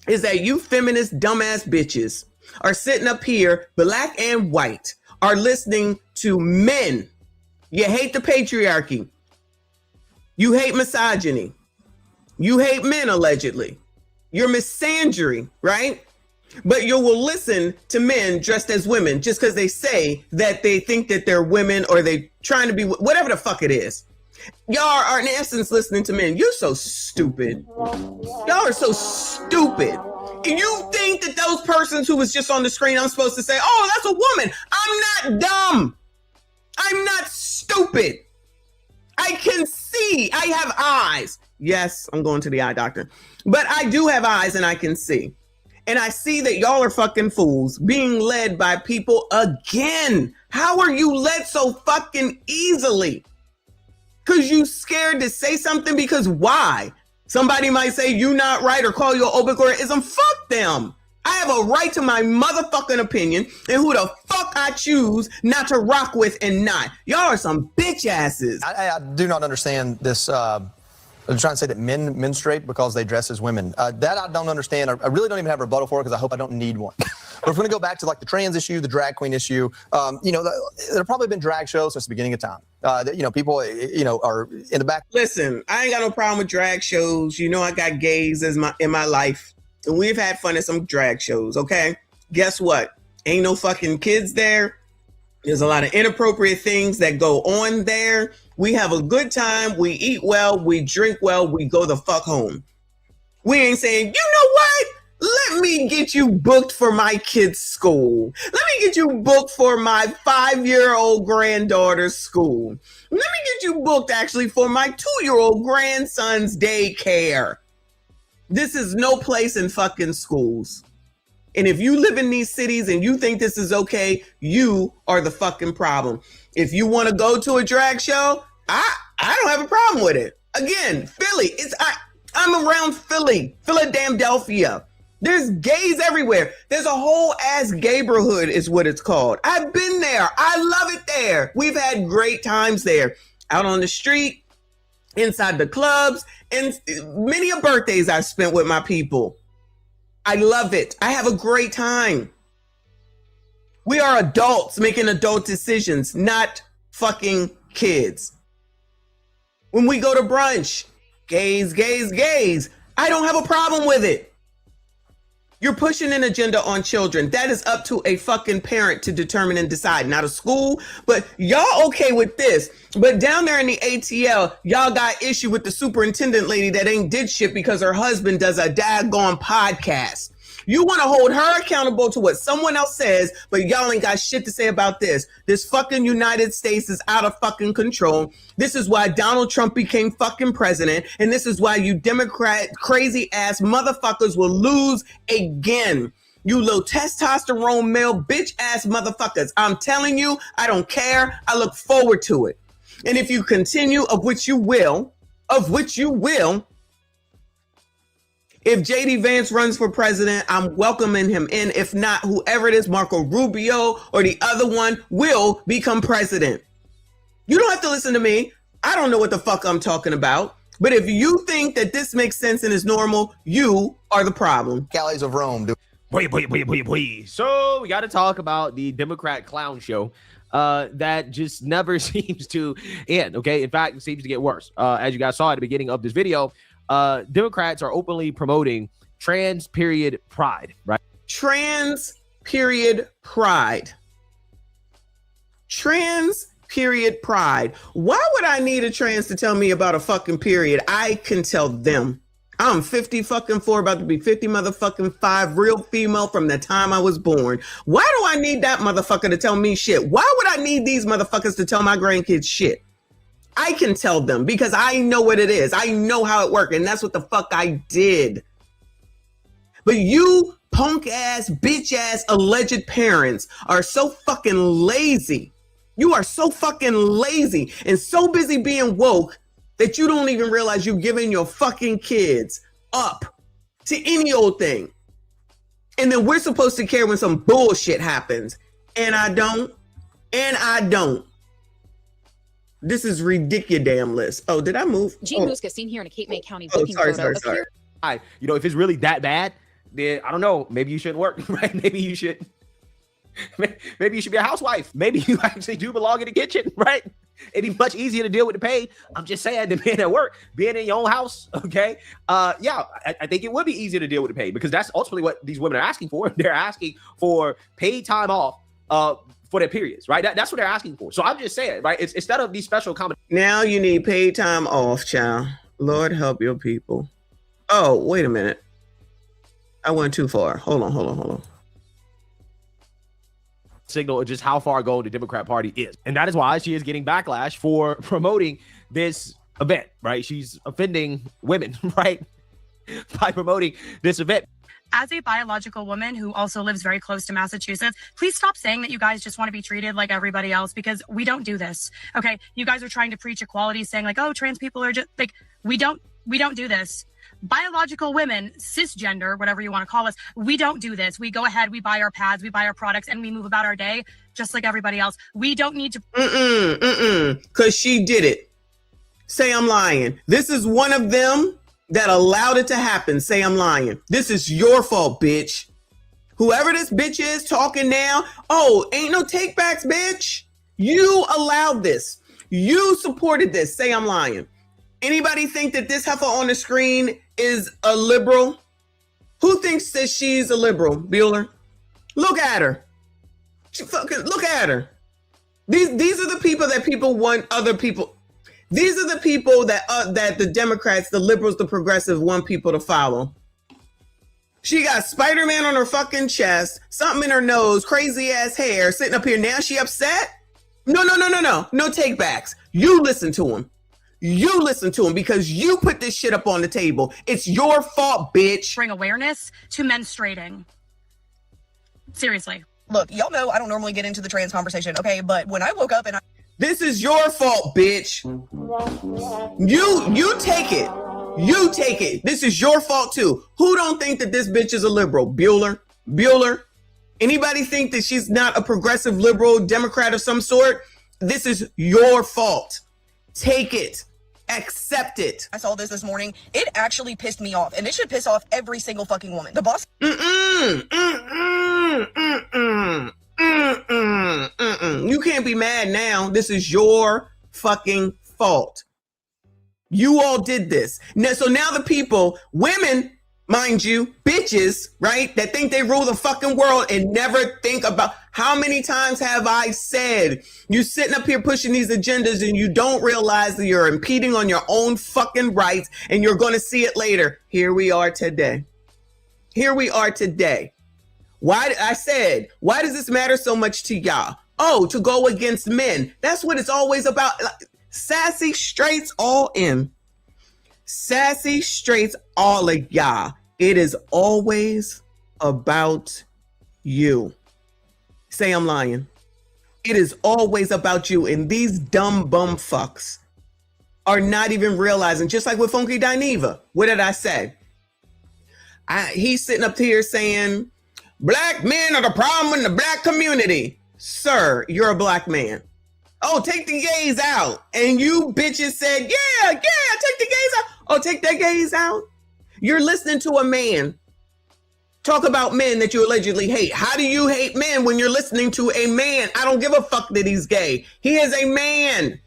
is that you feminist dumbass bitches are sitting up here, black and white, are listening to men. You hate the patriarchy. You hate misogyny. You hate men, allegedly. You're misandry, right? But you will listen to men dressed as women just because they say that they think that they're women or they trying to be whatever the fuck it is. Y'all are in essence listening to men. You're so stupid. Y'all are so stupid. And you think that those persons who was just on the screen, I'm supposed to say, oh, that's a woman. I'm not dumb. I'm not stupid. I can see. I have eyes. Yes, I'm going to the eye doctor. But I do have eyes and I can see. And I see that y'all are fucking fools being led by people again. How are you led so fucking easily? Because you scared to say something? Because why? Somebody might say you not right or call you an obituaryism. Fuck them. I have a right to my motherfucking opinion and who the fuck I choose not to rock with and not. Y'all are some bitch asses. I do not understand this. I'm trying to say that men menstruate because they dress as women. That I don't understand. I really don't even have a rebuttal for it because I hope I don't need one. But if we're going to go back to like the trans issue, the drag queen issue, there have probably been drag shows since the beginning of time. People, are in the back. Listen, I ain't got no problem with drag shows. You know, I got gays in my life. And we've had fun at some drag shows, okay? Guess what? Ain't no fucking kids there. There's a lot of inappropriate things that go on there. We have a good time. We eat well. We drink well. We go the fuck home. We ain't saying, you know what? Let me get you booked for my kid's school. Let me get you booked for my 5-year-old granddaughter's school. Let me get you booked actually for my 2-year-old grandson's daycare. This is no place in fucking schools. And if you live in these cities and you think this is okay, you are the fucking problem. If you want to go to a drag show, I don't have a problem with it. Again, Philly, I'm around Philly, Philadelphia. There's gays everywhere. There's a whole ass gayborhood is what it's called. I've been there. I love it there. We've had great times there. Out on the street, inside the clubs, and many a birthdays I've spent with my people. I love it. I have a great time. We are adults making adult decisions, not fucking kids. When we go to brunch, gays, I don't have a problem with it. You're pushing an agenda on children. That is up to a fucking parent to determine and decide, not a school. But y'all okay with this. But down there in the ATL, y'all got issue with the superintendent lady that ain't did shit because her husband does a daggone podcast. You want to hold her accountable to what someone else says, but y'all ain't got shit to say about this. This fucking United States is out of fucking control. This is why Donald Trump became fucking president. And this is why you Democrat crazy ass motherfuckers will lose again. You little testosterone male bitch ass motherfuckers. I'm telling you, I don't care. I look forward to it. And if you continue, of which you will, if JD Vance runs for president, I'm welcoming him in. If not, whoever it is, Marco Rubio or the other one will become president. You don't have to listen to me. I don't know what the fuck I'm talking about. But if you think that this makes sense and is normal, you are the problem. Galleys of Rome, dude. Wait. So we got to talk about the Democrat clown show that just never seems to end, okay? In fact, it seems to get worse. As you guys saw at the beginning of this video, Democrats are openly promoting trans period pride, right? Trans period pride. Trans period pride. Why would I need a trans to tell me about a fucking period? I can tell them. I'm 50 fucking 4, about to be 50 motherfucking 5, real female from the time I was born. Why do I need that motherfucker to tell me shit? Why would I need these motherfuckers to tell my grandkids shit? I can tell them because I know what it is. I know how it works, and that's what the fuck I did. But you punk ass, bitch ass, alleged parents are so fucking lazy. You are so fucking lazy and so busy being woke that you don't even realize you're giving your fucking kids up to any old thing. And then we're supposed to care when some bullshit happens. And I don't. This is ridiculous. Oh, did I move? Gene Muska seen here in a Cape May County Oh, booking sorry. You know, if it's really that bad, then I don't know. Maybe you shouldn't work, right? Maybe you should be a housewife. Maybe you actually do belong in the kitchen, right? It'd be much easier to deal with the pay. I'm just saying, than being at work, being in your own house. Okay. Yeah, I think it would be easier to deal with the pay because that's ultimately what these women are asking for. They're asking for paid time off for their periods, right? That's what they're asking for. So I'm just saying, right? It's instead of these special accommodations. Now you need paid time off, child. Lord help your people. Oh, wait a minute. I went too far. Hold on. Signal just how far gone the Democrat Party is. And that is why she is getting backlash for promoting this event, right? She's offending women, right? By promoting this event. As a biological woman who also lives very close to Massachusetts, please stop saying that you guys just want to be treated like everybody else because we don't do this. Okay. You guys are trying to preach equality, saying like, oh, trans people are just like, we don't do this. Biological women, cisgender, whatever you want to call us, we don't do this. We go ahead, we buy our pads, we buy our products, and we move about our day just like everybody else. We don't need to. Because she did it. Say I'm lying. This is one of them that allowed it to happen. Say I'm lying. This is your fault, bitch. Whoever this bitch is talking now, oh, ain't no takebacks, bitch. You allowed this. You supported this. Say I'm lying. Anybody think that this heifer on the screen is a liberal? Who thinks that she's a liberal, Bueller? Look at her. Look at her. These are the people that people want other people. These are the people that the Democrats, the liberals, the progressives want people to follow. She got Spider-Man on her fucking chest, something in her nose, crazy ass hair, sitting up here. Now she upset? No. No takebacks. You listen to him. You listen to him because you put this shit up on the table. It's your fault, bitch. Bring awareness to menstruating. Seriously. Look, y'all know I don't normally get into the trans conversation, okay? But when I woke up and This is your fault, bitch. You take it. You take it. This is your fault too. Who don't think that this bitch is a liberal? Bueller? Anybody think that she's not a progressive liberal Democrat of some sort? This is your fault. Take it. Accept it. I saw this morning, it actually pissed me off. And it should piss off every single fucking woman. The boss. You can't be mad now. This is your fucking fault. You all did this. Now, so now the people, women mind you, bitches, right, that think they rule the fucking world and never think about how many times have I said you sitting up here pushing these agendas and you don't realize that you're impeding on your own fucking rights and you're going to see it later. Here we are today. Here we are today. Why does this matter so much to y'all? Oh, to go against men. That's what it's always about. Sassy straights all in. Sassy straights all of y'all. It is always about you. Say I'm lying. It is always about you. And these dumb bum fucks are not even realizing, just like with Funky Dineva. What did I say? He's sitting up here saying, black men are the problem in the black community. Sir, you're a black man. Oh, take the gays out. And you bitches said, yeah, take the gays out. Oh, take that gays out. You're listening to a man talk about men that you allegedly hate. How do you hate men when you're listening to a man? I don't give a fuck that he's gay. He is a man.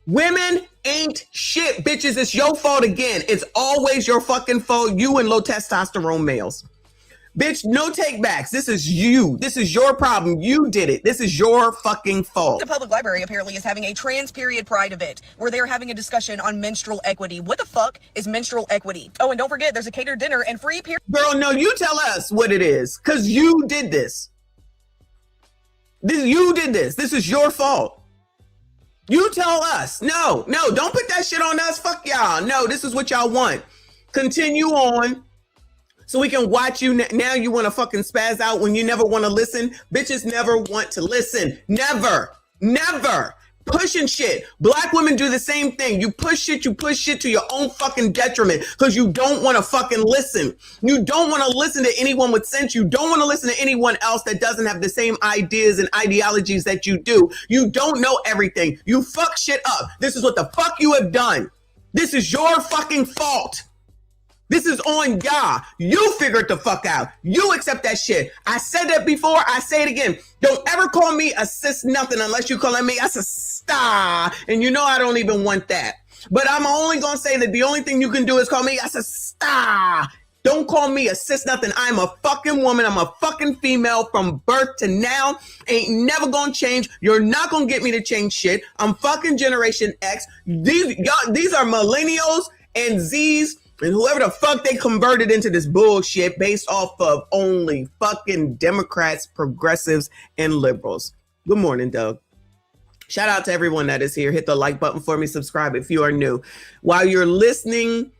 Women ain't shit, bitches. It's your fault again. It's always your fucking fault. You and low testosterone males. Bitch, no take backs. This is you. This is your problem. You did it. This is your fucking fault. The public library apparently is having a trans period pride event where they're having a discussion on menstrual equity. What the fuck is menstrual equity? Oh, and don't forget, there's a catered dinner and free period. Girl, no, you tell us what it is, because you did this. You did this. This is your fault. You tell us. No, don't put that shit on us. Fuck y'all. No, this is what y'all want. Continue on. So we can watch you. Now you want to fucking spaz out when you never want to listen. Bitches never want to listen. Never. Pushing shit. Black women do the same thing. You push shit to your own fucking detriment because you don't want to fucking listen. You don't want to listen to anyone with sense. You don't want to listen to anyone else that doesn't have the same ideas and ideologies that you do. You don't know everything. You fuck shit up. This is what the fuck you have done. This is your fucking fault. This is on y'all. You figure it the fuck out. You accept that shit. I said that before. I say it again. Don't ever call me a sis nothing unless you calling me a star. And you know I don't even want that. But I'm only going to say that the only thing you can do is call me a star. Don't call me a sis nothing. I'm a fucking woman. I'm a fucking female from birth to now. Ain't never going to change. You're not going to get me to change shit. I'm fucking Generation X. These are millennials and Z's. And whoever the fuck they converted into this bullshit based off of only fucking Democrats, progressives, and liberals. Good morning, Doug. Shout out to everyone that is here. Hit the like button for me. Subscribe if you are new. While you're listening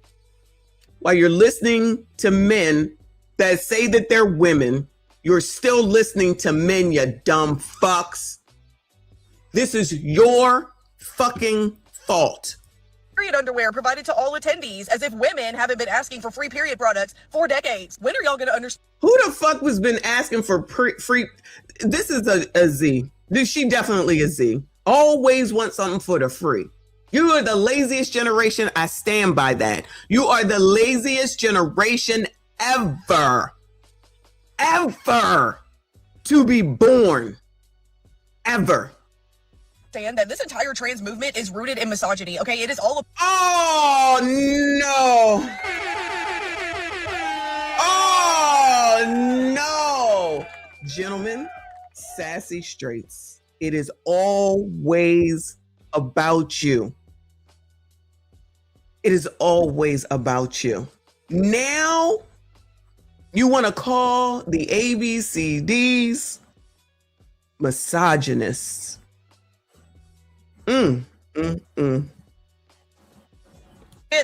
to men that say that they're women, you're still listening to men, you dumb fucks. This is your fucking fault. Period underwear provided to all attendees, as if women haven't been asking for free period products for decades. When are y'all gonna understand? Who the fuck was been asking for free? This is a Z. She definitely a Z. Always want something for the free. You are the laziest generation. I stand by that. You are the laziest generation ever to be born. Ever. That this entire trans movement is rooted in misogyny. Okay, it is all. Oh no, gentlemen, sassy straights. It is always about you. It is always about you. Now you want to call the ABCDs misogynists.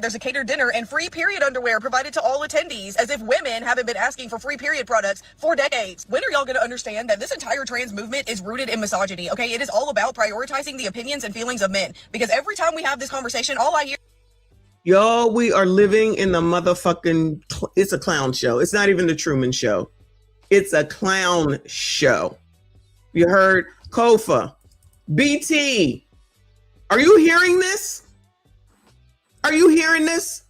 There's a catered dinner and free period underwear provided to all attendees, as if women haven't been asking for free period products for decades. When are y'all going to understand that this entire trans movement is rooted in misogyny? Okay, it is all about prioritizing the opinions and feelings of men. Because every time we have this conversation, all I hear. Yo, we are living in the motherfucking. It's a clown show. It's not even the Truman Show. It's a clown show. You heard Kofa, BT. Are you hearing this? Are you hearing this?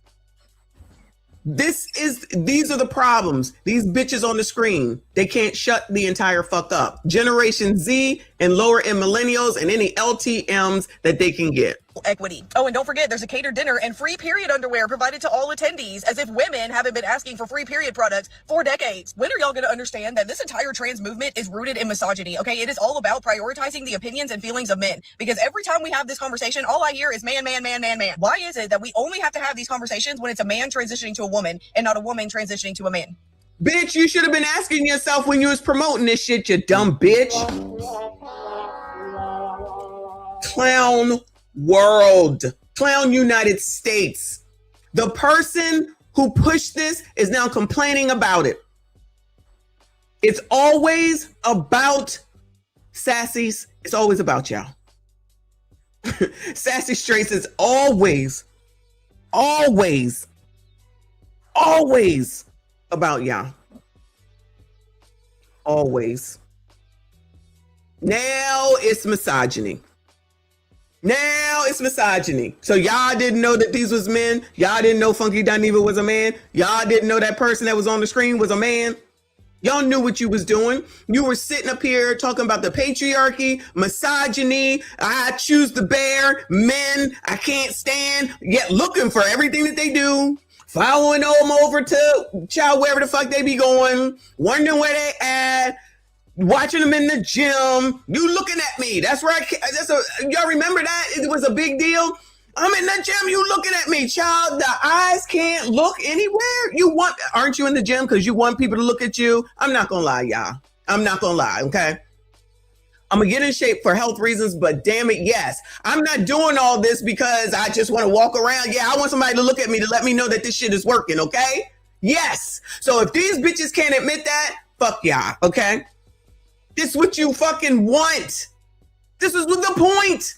These are the problems. These bitches on the screen, they can't shut the entire fuck up. Generation Z and lower end millennials and any LTMs that they can get. equity. Oh, and don't forget, there's a catered dinner and free period underwear provided to all attendees, as if women haven't been asking for free period products for decades. When are y'all going to understand that this entire trans movement is rooted in misogyny? Okay, it is all about prioritizing the opinions and feelings of men. Because every time we have this conversation, all I hear is man, man, man, man, man. Why is it that we only have to have these conversations when it's a man transitioning to a woman and not a woman transitioning to a man? Bitch, you should have been asking yourself when you was promoting this shit, you dumb bitch. Clown world. Clown United States. The person who pushed this is now complaining about it. It's always about sassies. It's always about y'all. Sassy Straights is always about y'all. Always. Now it's misogyny. So y'all didn't know that these was men. Y'all didn't know Funky Dineva was a man. Y'all didn't know that person that was on the screen was a man. Y'all knew what you was doing. You were sitting up here talking about the patriarchy, misogyny, I choose the bear, men I can't stand, yet looking for everything that they do, following them over to child wherever the fuck they be going, wondering where they at, watching them in the gym. You looking at me. That's where y'all remember that? It was a big deal. I'm in the gym. You looking at me, child. The eyes can't look anywhere. Aren't you in the gym because you want people to look at you? I'm not going to lie, y'all. I'm not going to lie. Okay. I'm going to get in shape for health reasons, but damn it, yes. I'm not doing all this because I just want to walk around. Yeah, I want somebody to look at me to let me know that this shit is working. Okay. Yes. So if these bitches can't admit that, fuck y'all. Okay. This is what you fucking want. This is the point.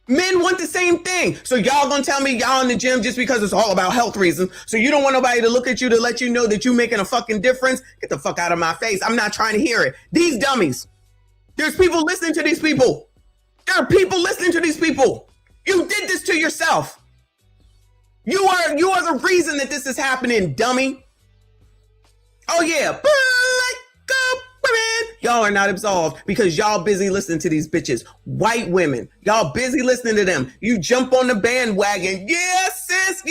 Men want the same thing. So y'all gonna tell me y'all in the gym just because it's all about health reasons. So you don't want nobody to look at you to let you know that you making a fucking difference? Get the fuck out of my face. I'm not trying to hear it. These dummies. There's people listening to these people. There are people listening to these people. You did this to yourself. You are the reason that this is happening, dummy. Oh yeah. Y'all are not absolved because y'all busy listening to these bitches. White women, y'all busy listening to them. You jump on the bandwagon. Yeah, sis.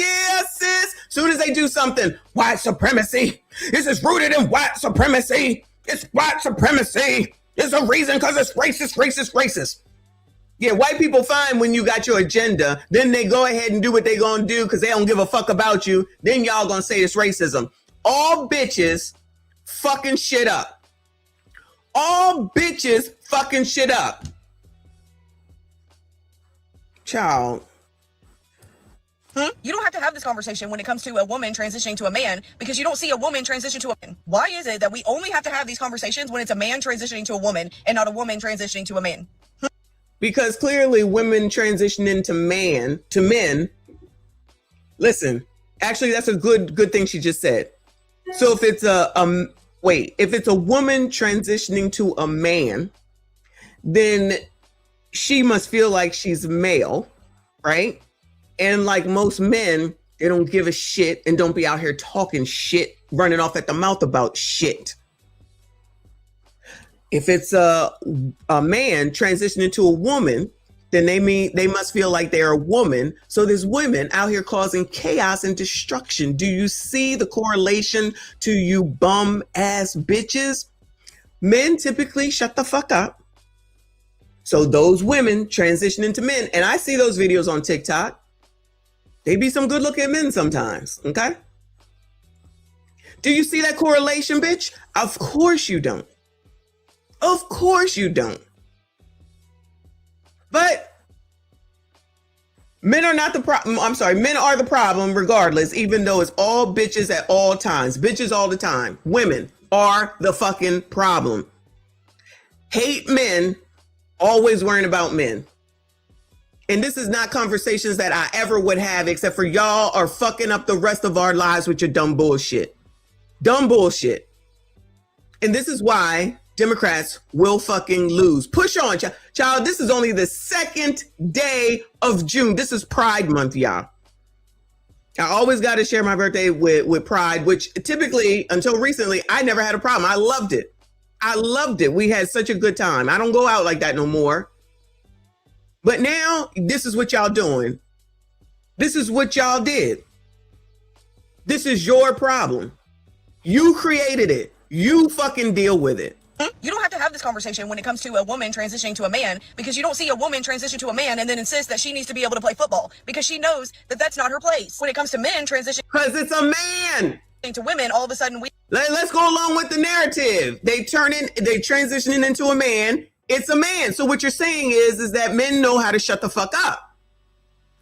Soon as they do something, white supremacy. This is rooted in white supremacy. It's white supremacy. There's a reason because it's racist. Yeah, white people fine when you got your agenda. Then they go ahead and do what they gonna do because they don't give a fuck about you. Then y'all gonna say it's racism. All bitches fucking shit up. All bitches fucking shit up. Child. Huh? You don't have to have this conversation when it comes to a woman transitioning to a man because you don't see a woman transition to a man. Why is it that we only have to have these conversations when it's a man transitioning to a woman and not a woman transitioning to a man? Because clearly women transitioning to men. Listen, actually that's a good thing she just said. So if it's if it's a woman transitioning to a man, then she must feel like she's male, right? And like most men, they don't give a shit and don't be out here talking shit, running off at the mouth about shit. If it's a man transitioning to a woman, then they must feel like they're a woman. So there's women out here causing chaos and destruction. Do you see the correlation to you bum ass bitches? Men typically shut the fuck up. So those women transition into men. And I see those videos on TikTok. They be some good looking men sometimes. Okay. Do you see that correlation, bitch? Of course you don't. Of course you don't. But men are not the problem. I'm sorry. Men are the problem regardless, even though it's all bitches at all times. Bitches all the time. Women are the fucking problem. Hate men, always worrying about men. And this is not conversations that I ever would have, except for y'all are fucking up the rest of our lives with your dumb bullshit. Dumb bullshit. And this is why Democrats will fucking lose. Push on, child. This is only the second day of June. This is Pride Month, y'all. I always got to share my birthday with Pride, which typically, until recently, I never had a problem. I loved it. We had such a good time. I don't go out like that no more. But now this is what y'all doing. This is what y'all did. This is your problem. You created it. You fucking deal with it. You don't have to have this conversation when it comes to a woman transitioning to a man, because you don't see a woman transition to a man and then insist that she needs to be able to play football because she knows that that's not her place. When it comes to men transitioning, because it's a man, to women, all of a sudden let's go along with the narrative. They transitioning into a man. It's a man. So what you're saying is that men know how to shut the fuck up.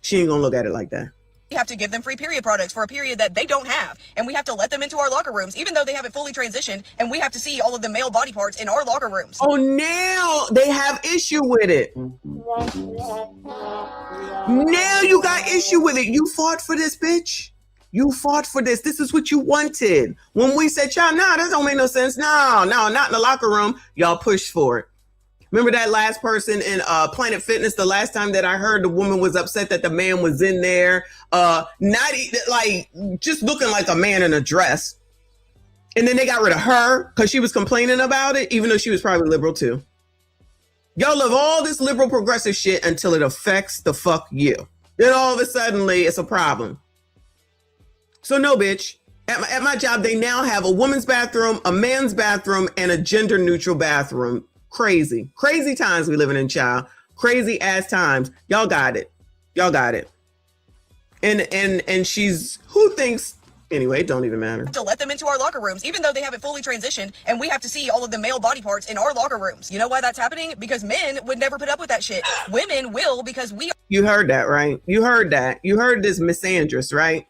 She ain't gonna look at it like that. we have to give them free period products for a period that they don't have, and we have to let them into our locker rooms, even though they haven't fully transitioned, and we have to see all of the male body parts in our locker rooms. Oh, now they have issue with it. Now you got issue with it. You fought for this, bitch. You fought for this. This is what you wanted. When we said, y'all, nah, that don't make no sense. No, not in the locker room. Y'all pushed for it. Remember that last person in Planet Fitness? The last time that I heard, the woman was upset that the man was in there, just looking like a man in a dress. And then they got rid of her because she was complaining about it, even though she was probably liberal too. Y'all love all this liberal progressive shit until it affects the fuck you. Then all of a sudden, it's a problem. So no, bitch. At my job, they now have a woman's bathroom, a man's bathroom, and a gender neutral bathroom. Crazy times we living in, child. Crazy ass times. Y'all got it. And she's, who thinks, anyway, it don't even matter. To let them into our locker rooms, even though they haven't fully transitioned, and we have to see all of the male body parts in our locker rooms. You know why that's happening? Because men would never put up with that shit. Women will, because we. You heard that, right? You heard that. You heard this misandrous, right?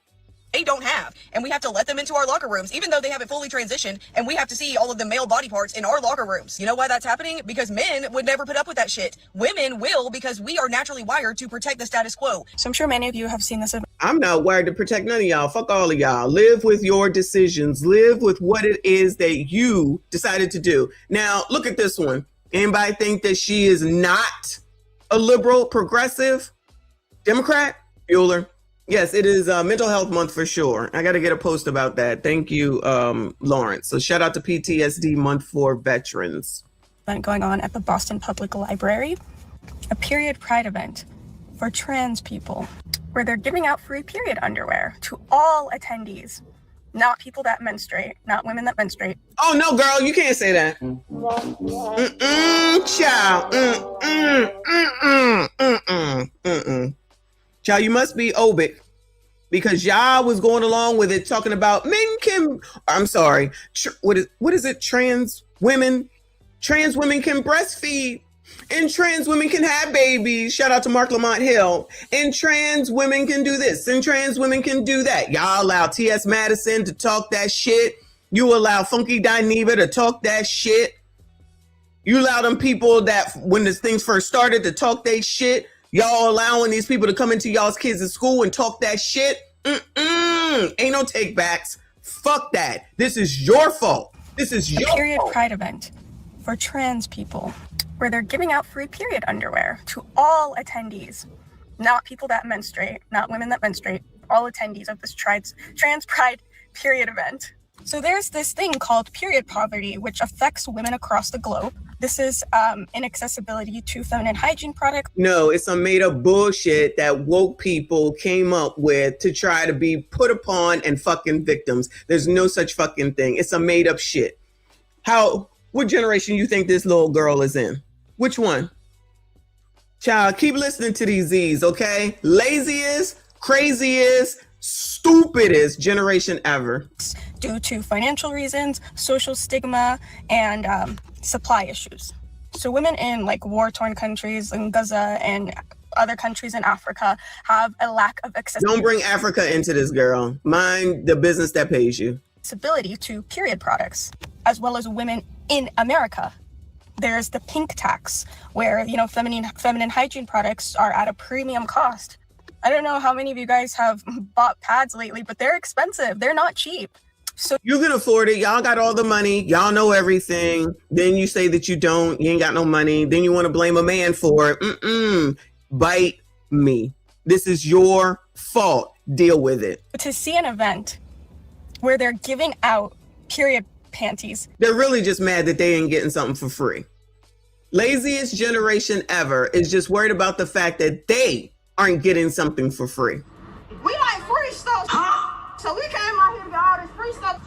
They don't have, and we have to let them into our locker rooms, even though they haven't fully transitioned, and we have to see all of the male body parts in our locker rooms. You know why that's happening? Because men would never put up with that shit. Women will, because we are naturally wired to protect the status quo. So I'm sure many of you have seen this. I'm not wired to protect none of y'all. Fuck all of y'all. Live with your decisions. Live with what it is that you decided to do. Now, look at this one. Anybody think that she is not a liberal, progressive, Democrat? Bueller. Yes, it is Mental Health Month for sure. I got to get a post about that. Thank you, Lawrence. So shout out to PTSD Month for veterans. Going on at the Boston Public Library, a period pride event for trans people, where they're giving out free period underwear to all attendees, not people that menstruate, not women that menstruate. Oh no, girl, you can't say that. Child. Child, you must be obic, because y'all was going along with it, talking about men can, I'm sorry, what is it? Trans women can breastfeed, and trans women can have babies. Shout out to Mark Lamont Hill. And trans women can do this, and trans women can do that. Y'all allow T.S. Madison to talk that shit. You allow Funky Dineva to talk that shit. You allow them people that, when this things first started, to talk they shit. Y'all allowing these people to come into y'all's kids at school and talk that shit? Ain't no take backs. Fuck that. This is your fault. This is your period fault. Pride event for trans people, where they're giving out free period underwear to all attendees, not people that menstruate, not women that menstruate, all attendees of this trans pride period event. So there's this thing called period poverty, which affects women across the globe. This is inaccessibility to feminine hygiene products. No, it's some made up bullshit that woke people came up with to try to be put upon and fucking victims. There's no such fucking thing. It's a made up shit. What generation you think this little girl is in? Which one? Child, keep listening to these Z's, okay? Laziest, craziest, stupidest generation ever. Due to financial reasons, social stigma, and supply issues. So women in war-torn countries in Gaza and other countries in Africa have a lack of accessibility. Don't bring Africa into this, girl. Mind the business that pays you. Accessibility to period products, as well as women in America. There's the pink tax, where feminine hygiene products are at a premium cost. I don't know how many of you guys have bought pads lately, but they're expensive. They're not cheap. So you can afford it. Y'all got all the money. Y'all know everything. Then you say that you don't. You ain't got no money. Then you want to blame a man for it. Bite me. This is your fault. Deal with it. To see an event where they're giving out period panties. They're really just mad that they ain't getting something for free. Laziest generation ever is just worried about the fact that they aren't getting something for free. We like free stuff, so we came out here to get all this free stuff,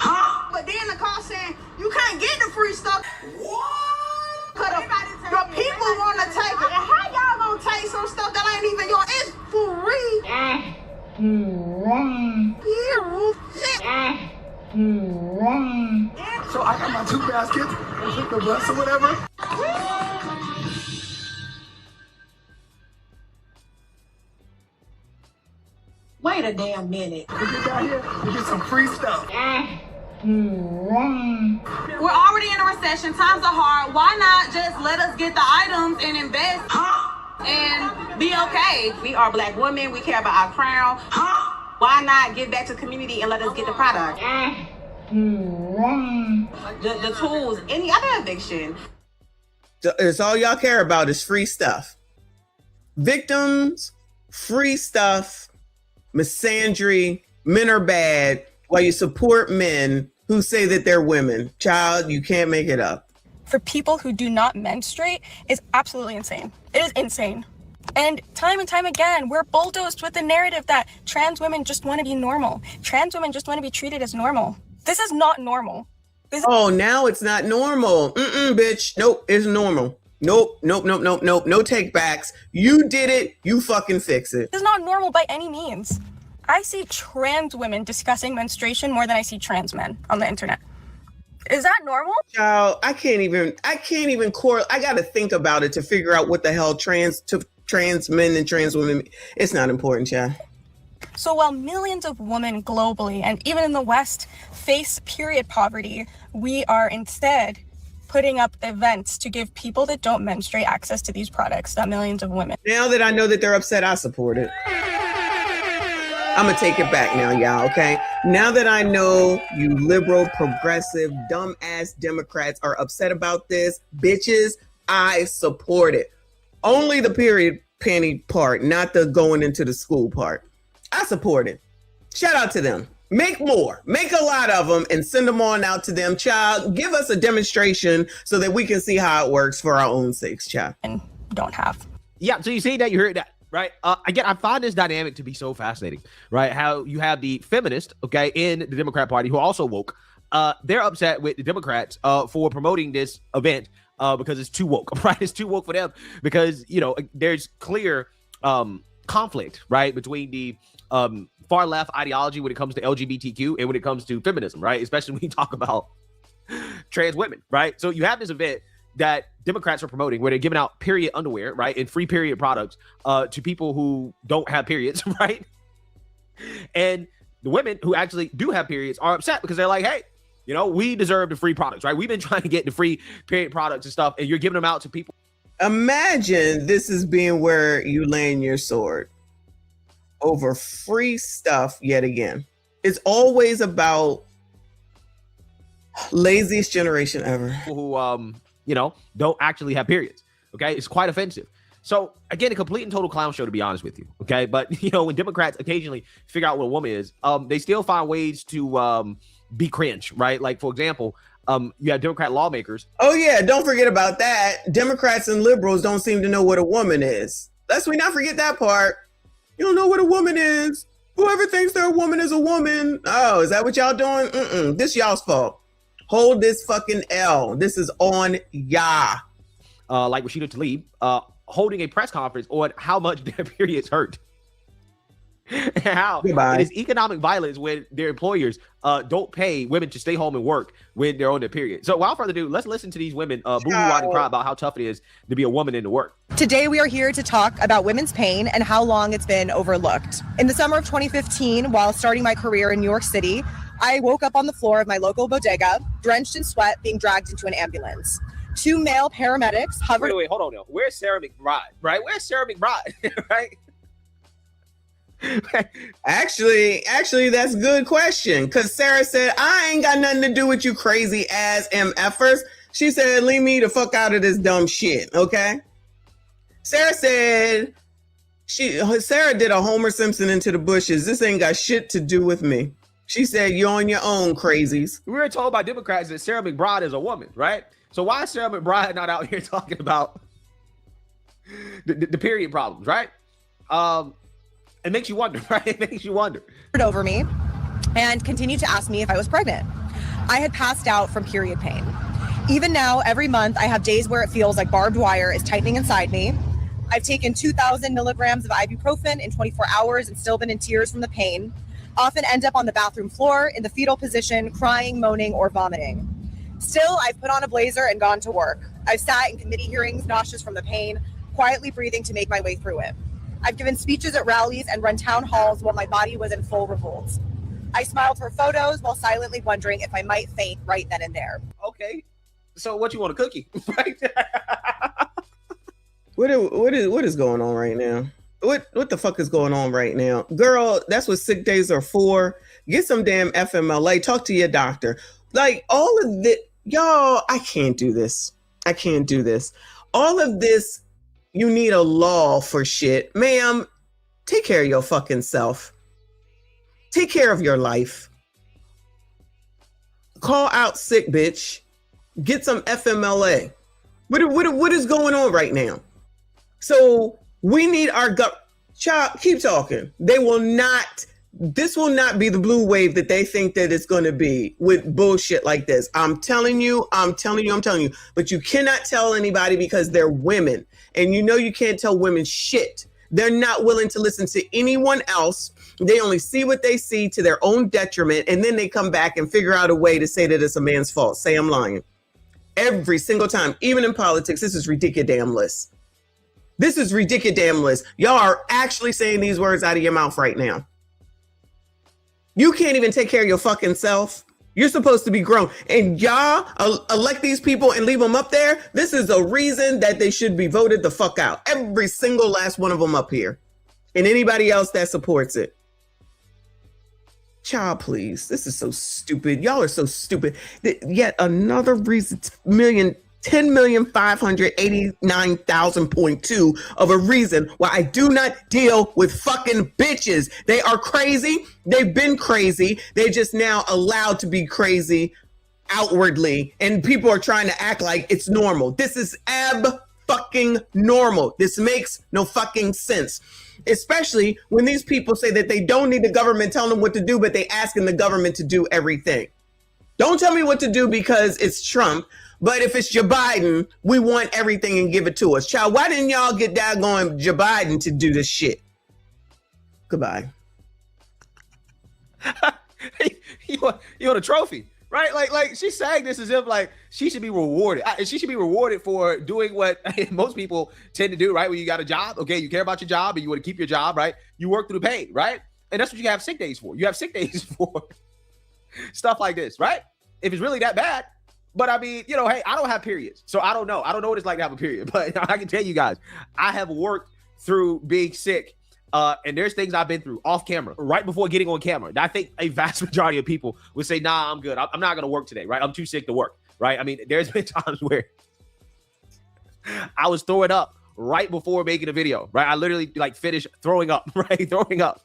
but then the car saying you can't get the free stuff. What? Cause the people want to take it. And how y'all gonna take some stuff that ain't even yours? It's free. So I got my 2 baskets and took the bus or whatever. Wait a damn minute. We get down here, we get some free stuff. We're already in a recession. Times are hard. Why not just let us get the items and invest and be okay? We are Black women. We care about our crown. Why not give back to the community and let us get the product? The tools, any other eviction. It's all y'all care about is free stuff. Victims, free stuff, misandry, men are bad, while you support men who say that they're women. Child, you can't make it up. For people who do not menstruate is absolutely insane. It is insane. And time again, we're bulldozed with the narrative that trans women just want to be normal. Trans women just want to be treated as normal. This is not normal. Now it's not normal. Bitch. Nope, it's normal. Nope. No take backs. You did it. You fucking fix it. This is not normal by any means. I see trans women discussing menstruation more than I see trans men on the internet. Is that normal? Child, I can't even correlate. I got to think about it to figure out what the hell trans men and trans women. It's not important, child. So while millions of women globally and even in the West face period poverty, we are instead putting up events to give people that don't menstruate access to these products that millions of women. Now that I know that they're upset, I support it. I'm going to take it back now, y'all, okay? Now that I know you liberal, progressive, dumb-ass Democrats are upset about this, bitches, I support it. Only the period penny part, not the going into the school part. I support it. Shout out to them. Make more. Make a lot of them and send them on out to them. Child, give us a demonstration so that we can see how it works for our own sakes, child. And don't have. Yeah, so you see that, you heard that, right? Again, I find this dynamic to be so fascinating, right? How you have the feminist, okay, in the Democrat Party who are also woke. They're upset with the Democrats for promoting this event because it's too woke, right? It's too woke for them because, you know, there's clear conflict, right, between the far left ideology when it comes to LGBTQ and when it comes to feminism, right? Especially when you talk about trans women, right? So you have this event that Democrats are promoting where they're giving out period underwear, right, and free period products to people who don't have periods, right? And the women who actually do have periods are upset because they're like, hey, you know, we deserve the free products, right? We've been trying to get the free period products and stuff, and you're giving them out to people. Imagine this is being where you laying your sword over free stuff yet again. It's always about laziest generation ever. Who, you know, don't actually have periods. Okay. It's quite offensive. So again, a complete and total clown show, to be honest with you. Okay. But, you know, when Democrats occasionally figure out what a woman is, they still find ways to be cringe, right? Like, for example, you have Democrat lawmakers. Oh, yeah. Don't forget about that. Democrats and liberals don't seem to know what a woman is. Lest we not forget that part. You don't know what a woman is. Whoever thinks they're a woman is a woman. Oh, is that what y'all doing? This y'all's fault. Hold this fucking L. This is on ya. Like Rashida Tlaib, holding a press conference on how much their periods hurt. And how it is economic violence when their employers don't pay women to stay home and work when they're on their period. So without further ado, let's listen to these women boo-hoo-wah and cry about how tough it is to be a woman in the work. Today, we are here to talk about women's pain and how long it's been overlooked. In the summer of 2015, while starting my career in New York City, I woke up on the floor of my local bodega, drenched in sweat, being dragged into an ambulance. 2 male paramedics hovered. Wait, hold on now. Where's Sarah McBride, right? Where's Sarah McBride, right? Actually, that's a good question. Because Sarah said, I ain't got nothing to do with you crazy ass MFers. She said, leave me the fuck out of this dumb shit, okay? Sarah said, Sarah did a Homer Simpson into the bushes. This ain't got shit to do with me. She said, "You're on your own, crazies." We were told by Democrats that Sarah McBride is a woman, right? So why is Sarah McBride not out here talking about the period problems, right? It makes you wonder, right? It makes you wonder. Over me and continued to ask me if I was pregnant. I had passed out from period pain. Even now, every month, I have days where it feels like barbed wire is tightening inside me. I've taken 2,000 milligrams of ibuprofen in 24 hours and still been in tears from the pain. Often end up on the bathroom floor in the fetal position, crying, moaning, or vomiting. Still, I've put on a blazer and gone to work. I've sat in committee hearings, nauseous from the pain, quietly breathing to make my way through it. I've given speeches at rallies and run town halls while my body was in full revolt. I smiled for photos while silently wondering if I might faint right then and there. Okay, so what you want, a cookie? What is going on right now? What the fuck is going on right now? Girl, that's what sick days are for. Get some damn FMLA. Talk to your doctor. Like, all of this, y'all, I can't do this. I can't do this. All of this, you need a law for shit. Ma'am, take care of your fucking self. Take care of your life. Call out sick, bitch. Get some FMLA. What is going on right now? So we need our child, keep talking. They will not, this will not be the blue wave that they think that it's going to be with bullshit like this. I'm telling you. But you cannot tell anybody because they're women. And you know you can't tell women shit. They're not willing to listen to anyone else. They only see what they see to their own detriment. And then they come back and figure out a way to say that it's a man's fault. Say I'm lying. Every single time, even in politics, this is ridiculous. This is ridiculous. Y'all are actually saying these words out of your mouth right now. You can't even take care of your fucking self. You're supposed to be grown. And y'all elect these people and leave them up there. This is a reason that they should be voted the fuck out. Every single last one of them up here. And anybody else that supports it. Child, please. This is so stupid. Y'all are so stupid. Yet another reason, 10,589,000.2 of a reason why I do not deal with fucking bitches. They are crazy. They've been crazy. They're just now allowed to be crazy outwardly. And people are trying to act like it's normal. This is fucking normal. This makes no fucking sense. Especially when these people say that they don't need the government telling them what to do, but they asking the government to do everything. Don't tell me what to do because it's Trump. But if it's Joe Biden, we want everything and give it to us. Child, why didn't y'all get daggone Joe Biden to do this shit? Goodbye. You want a trophy, right? Like she's saying this as if like she should be rewarded. She should be rewarded for doing what most people tend to do, right? When you got a job, okay, you care about your job and you want to keep your job, right? You work through the pain, right? And that's what you have sick days for. You have sick days for stuff like this, right? If it's really that bad. But I mean, you know, hey, I don't have periods. So I don't know. I don't know what it's like to have a period. But I can tell you guys, I have worked through being sick. And there's things I've been through off camera, right before getting on camera. And I think a vast majority of people would say, nah, I'm good. I'm not going to work today, right? I'm too sick to work, right? I mean, there's been times where I was throwing up right before making a video, right? I literally like finished throwing up, right? Throwing up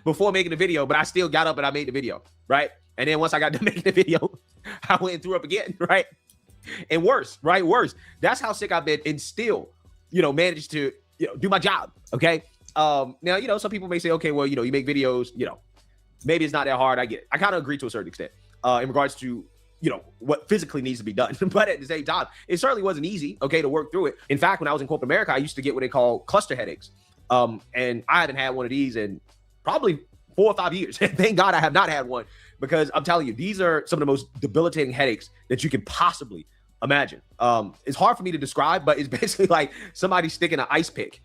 before making the video, but I still got up and I made the video, right? And then once I got done making the video, I went and threw up again, right? And worse, right? Worse. That's how sick I've been and still, you know, managed to, you know, do my job, okay? Now, you know, some people may say, okay, well, you know, you make videos, you know, maybe it's not that hard. I get it. I kind of agree to a certain extent in regards to, you know, what physically needs to be done. But at the same time, it certainly wasn't easy, okay, to work through it. In fact, when I was in corporate America, I used to get what they call cluster headaches. And I haven't had one of these in probably 4 or 5 years. Thank God I have not had one, because I'm telling you, these are some of the most debilitating headaches that you can possibly imagine. It's hard for me to describe, but it's basically like somebody sticking an ice pick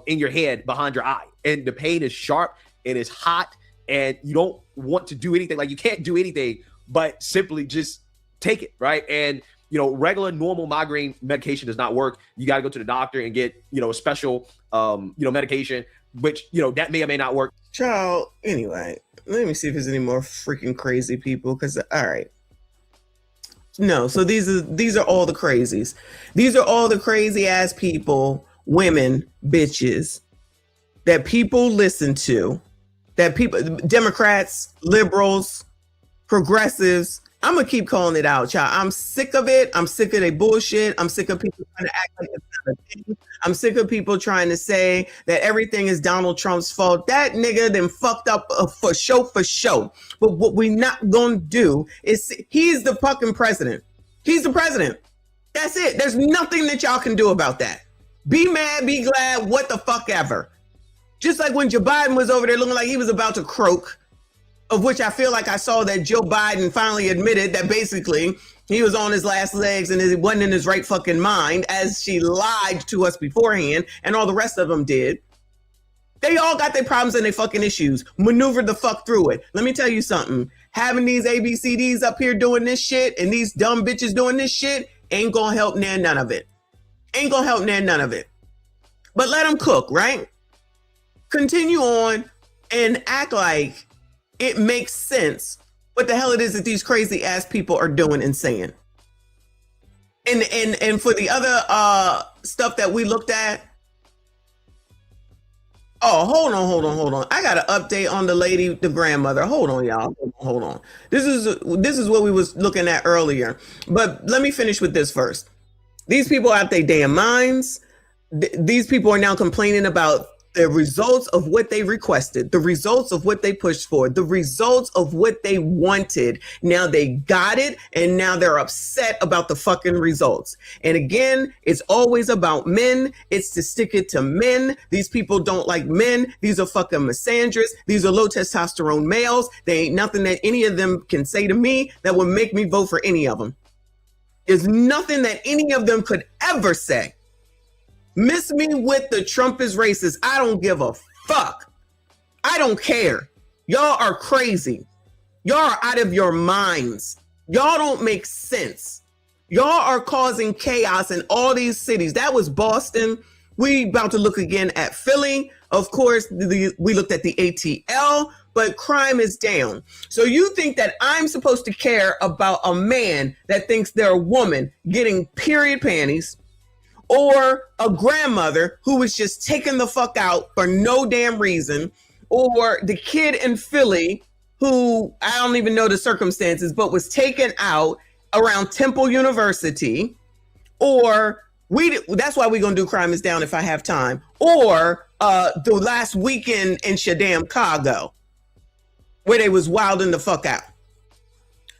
in your head behind your eye, and the pain is sharp and it's hot, and you don't want to do anything. Like, you can't do anything but simply just take it, right? And you know, regular normal migraine medication does not work. You got to go to the doctor and get, you know, a special you know, medication, which, you know, that may or may not work. Child, anyway, let me see if there's any more freaking crazy people, because all right. No, so these are all the crazies. These are all the crazy ass people, women, bitches that people listen to that people, Democrats, liberals, progressives, I'm gonna keep calling it out, child. I'm sick of it. I'm sick of their bullshit. I'm sick of people trying to act like it's not a thing. I'm sick of people trying to say that everything is Donald Trump's fault. That nigga then fucked up for show. But what we not gonna do is, he's the fucking president. He's the president. That's it. There's nothing that y'all can do about that. Be mad, be glad, what the fuck ever. Just like when Joe Biden was over there looking like he was about to croak, of which I feel like I saw that Joe Biden finally admitted that basically he was on his last legs and he wasn't in his right fucking mind, as she lied to us beforehand, and all the rest of them did. They all got their problems and their fucking issues. Maneuver the fuck through it. Let me tell you something. Having these ABCDs up here doing this shit and these dumb bitches doing this shit ain't gonna help none of it. Ain't gonna help none of it. But let them cook, right? Continue on and act like it makes sense what the hell it is that these crazy ass people are doing and saying. And for the other stuff that we looked at, oh, hold on. I got an update on the lady, the grandmother. Hold on, y'all. Hold on. This is what we was looking at earlier. But let me finish with this first. These people out their damn minds. These people are now complaining about the results of what they requested, the results of what they pushed for, the results of what they wanted. Now they got it, and now they're upset about the fucking results. And again, it's always about men. It's to stick it to men. These people don't like men. These are fucking misandrous. These are low testosterone males. There ain't nothing that any of them can say to me that would make me vote for any of them. There's nothing that any of them could ever say. Miss me with the Trump is racist. I don't give a fuck. I don't care. Y'all are crazy. Y'all are out of your minds. Y'all don't make sense. Y'all are causing chaos in all these cities. That was Boston. We about to look again at Philly. Of course, we looked at the ATL, but crime is down. So you think that I'm supposed to care about a man that thinks they're a woman getting period panties, or a grandmother who was just taken the fuck out for no damn reason, or the kid in Philly who, I don't even know the circumstances, but was taken out around Temple University, or that's why we're going to do crime is down if I have time, or the last weekend in Chicago where they was wilding the fuck out.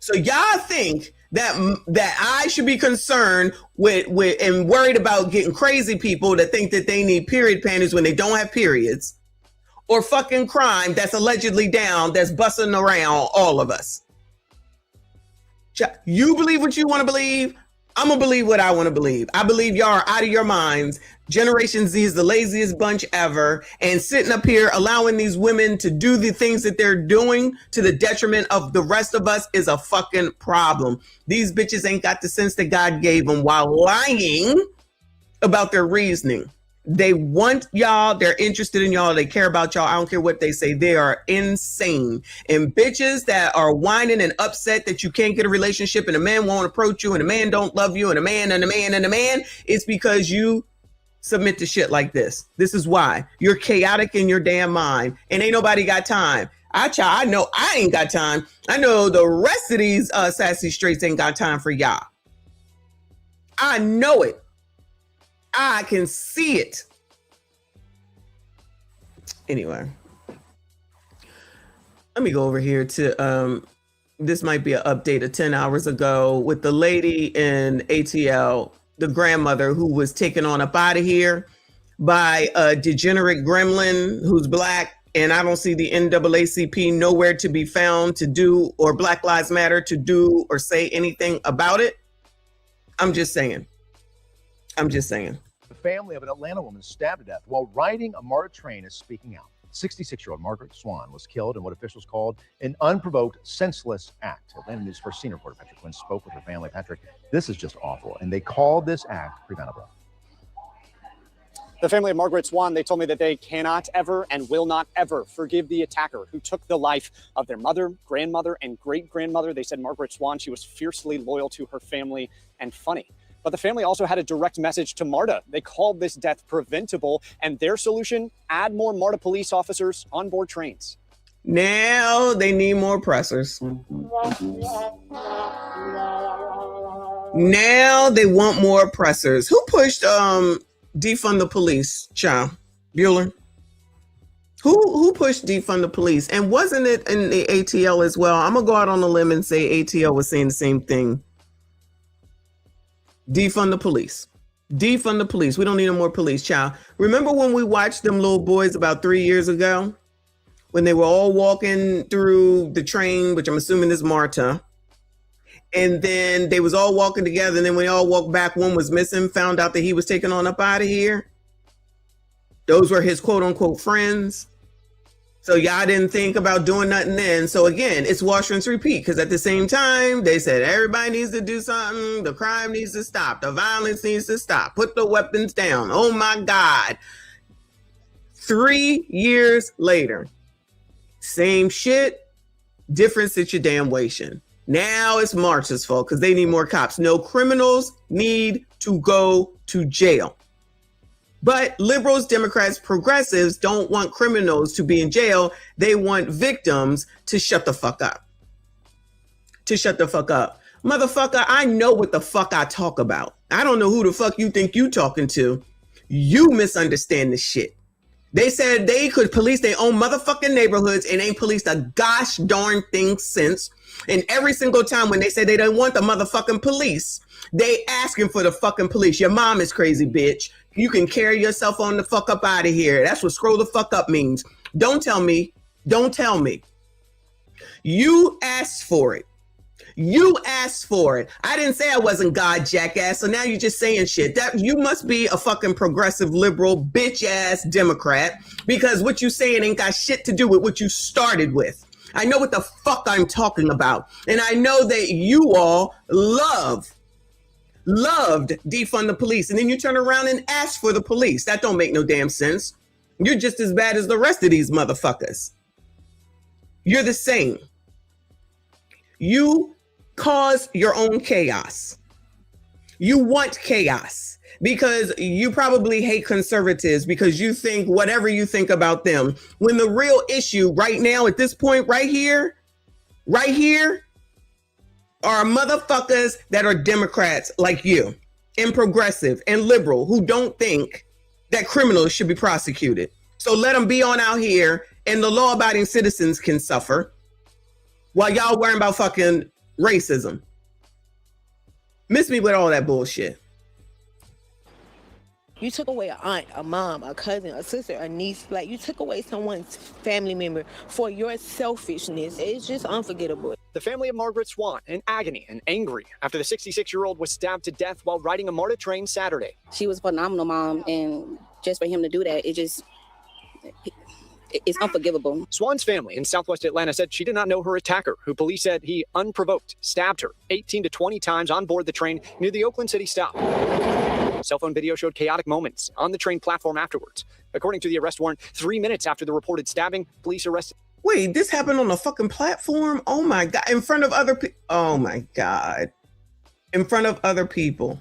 So y'all think that I should be concerned with and worried about getting crazy people that think that they need period panties when they don't have periods, or fucking crime that's allegedly down, that's busting around all of us. You believe what you want to believe. I'm gonna believe what I want to believe. I believe y'all are out of your minds. Generation Z is the laziest bunch ever, and sitting up here allowing these women to do the things that they're doing to the detriment of the rest of us is a fucking problem. These bitches ain't got the sense that God gave them while lying about their reasoning. They want y'all. They're interested in y'all. They care about y'all. I don't care what they say. They are insane. And bitches that are whining and upset that you can't get a relationship and a man won't approach you and a man don't love you and a man, it's because you submit to shit like this. This is why. You're chaotic in your damn mind, and ain't nobody got time. I know I ain't got time. I know the rest of these sassy straights ain't got time for y'all. I know it. I can see it. Anyway, let me go over here to this might be an update of 10 hours ago with the lady in ATL, the grandmother who was taken on up out of here by a degenerate gremlin who's black, and I don't see the NAACP nowhere to be found to do, or Black Lives Matter to do or say anything about it. I'm just saying. The family of an Atlanta woman stabbed to death while riding a MARTA train is speaking out. 66-year-old Margaret Swan was killed in what officials called an unprovoked, senseless act. Atlanta News First Senior reporter Patrick Quinn spoke with her family. Patrick, this is just awful, and they called this act preventable. The family of Margaret Swan, they told me that they cannot ever and will not ever forgive the attacker who took the life of their mother, grandmother, and great-grandmother. They said Margaret Swan, she was fiercely loyal to her family and funny. But the family also had a direct message to MARTA. They called this death preventable, and their solution, add more MARTA police officers on board trains. Now they need more pressers. Now they want more oppressors. Who pushed defund the police, child? Bueller? Who pushed defund the police? And wasn't it in the ATL as well? I'm gonna go out on a limb and say ATL was saying the same thing. Defund the police. Defund the police. We don't need no more police, child. Remember when we watched them little boys about 3 years ago? When they were all walking through the train, which I'm assuming is Marta. And then they was all walking together. And then when they all walked back, one was missing, found out that he was taken on up out of here. Those were his quote unquote friends. So y'all didn't think about doing nothing then. So again, it's wash, rinse, repeat. Because at the same time, they said everybody needs to do something. The crime needs to stop. The violence needs to stop. Put the weapons down. Oh my God. 3 years later. Same shit, different situation. Now it's March's fault because they need more cops. No, criminals need to go to jail. But liberals, Democrats, progressives don't want criminals to be in jail. They want victims to shut the fuck up. To shut the fuck up. Motherfucker, I know what the fuck I talk about. I don't know who the fuck you think you talking to. You misunderstand this shit. They said they could police their own motherfucking neighborhoods and ain't policed a gosh darn thing since. And every single time when they say they don't want the motherfucking police, they asking for the fucking police. Your mom is crazy, bitch. You can carry yourself on the fuck up out of here. That's what scroll the fuck up means. Don't tell me. Don't tell me. You asked for it. You asked for it. I didn't say I wasn't God, jackass. So now you're just saying shit. That you must be a fucking progressive, liberal, bitch ass Democrat because what you saying ain't got shit to do with what you started with. I know what the fuck I'm talking about. And I know that you all loved defund the police. And then you turn around and ask for the police. That don't make no damn sense. You're just as bad as the rest of these motherfuckers. You're the same. You cause your own chaos. You want chaos because you probably hate conservatives because you think whatever you think about them. When the real issue right now at this point right here are motherfuckers that are Democrats like you and progressive and liberal who don't think that criminals should be prosecuted. So let them be on out here and the law-abiding citizens can suffer while y'all worrying about fucking racism. Miss me with all that bullshit. You took away an aunt, a mom, a cousin, a sister, a niece. Like, you took away someone's family member for your selfishness. It's just unforgettable. The family of Margaret Swan in agony and angry after the 66-year-old was stabbed to death while riding a MARTA train Saturday. She was a phenomenal mom, and just for him to do that, it's unforgivable. Swan's family in Southwest Atlanta said she did not know her attacker, who police said he unprovoked stabbed her 18 to 20 times on board the train near the Oakland City stop. Cell phone video showed chaotic moments on the train platform afterwards. According to the arrest warrant, 3 minutes after the reported stabbing, police arrested. Wait, this happened on a fucking platform? Oh my God. In front of other people. Oh my God. In front of other people.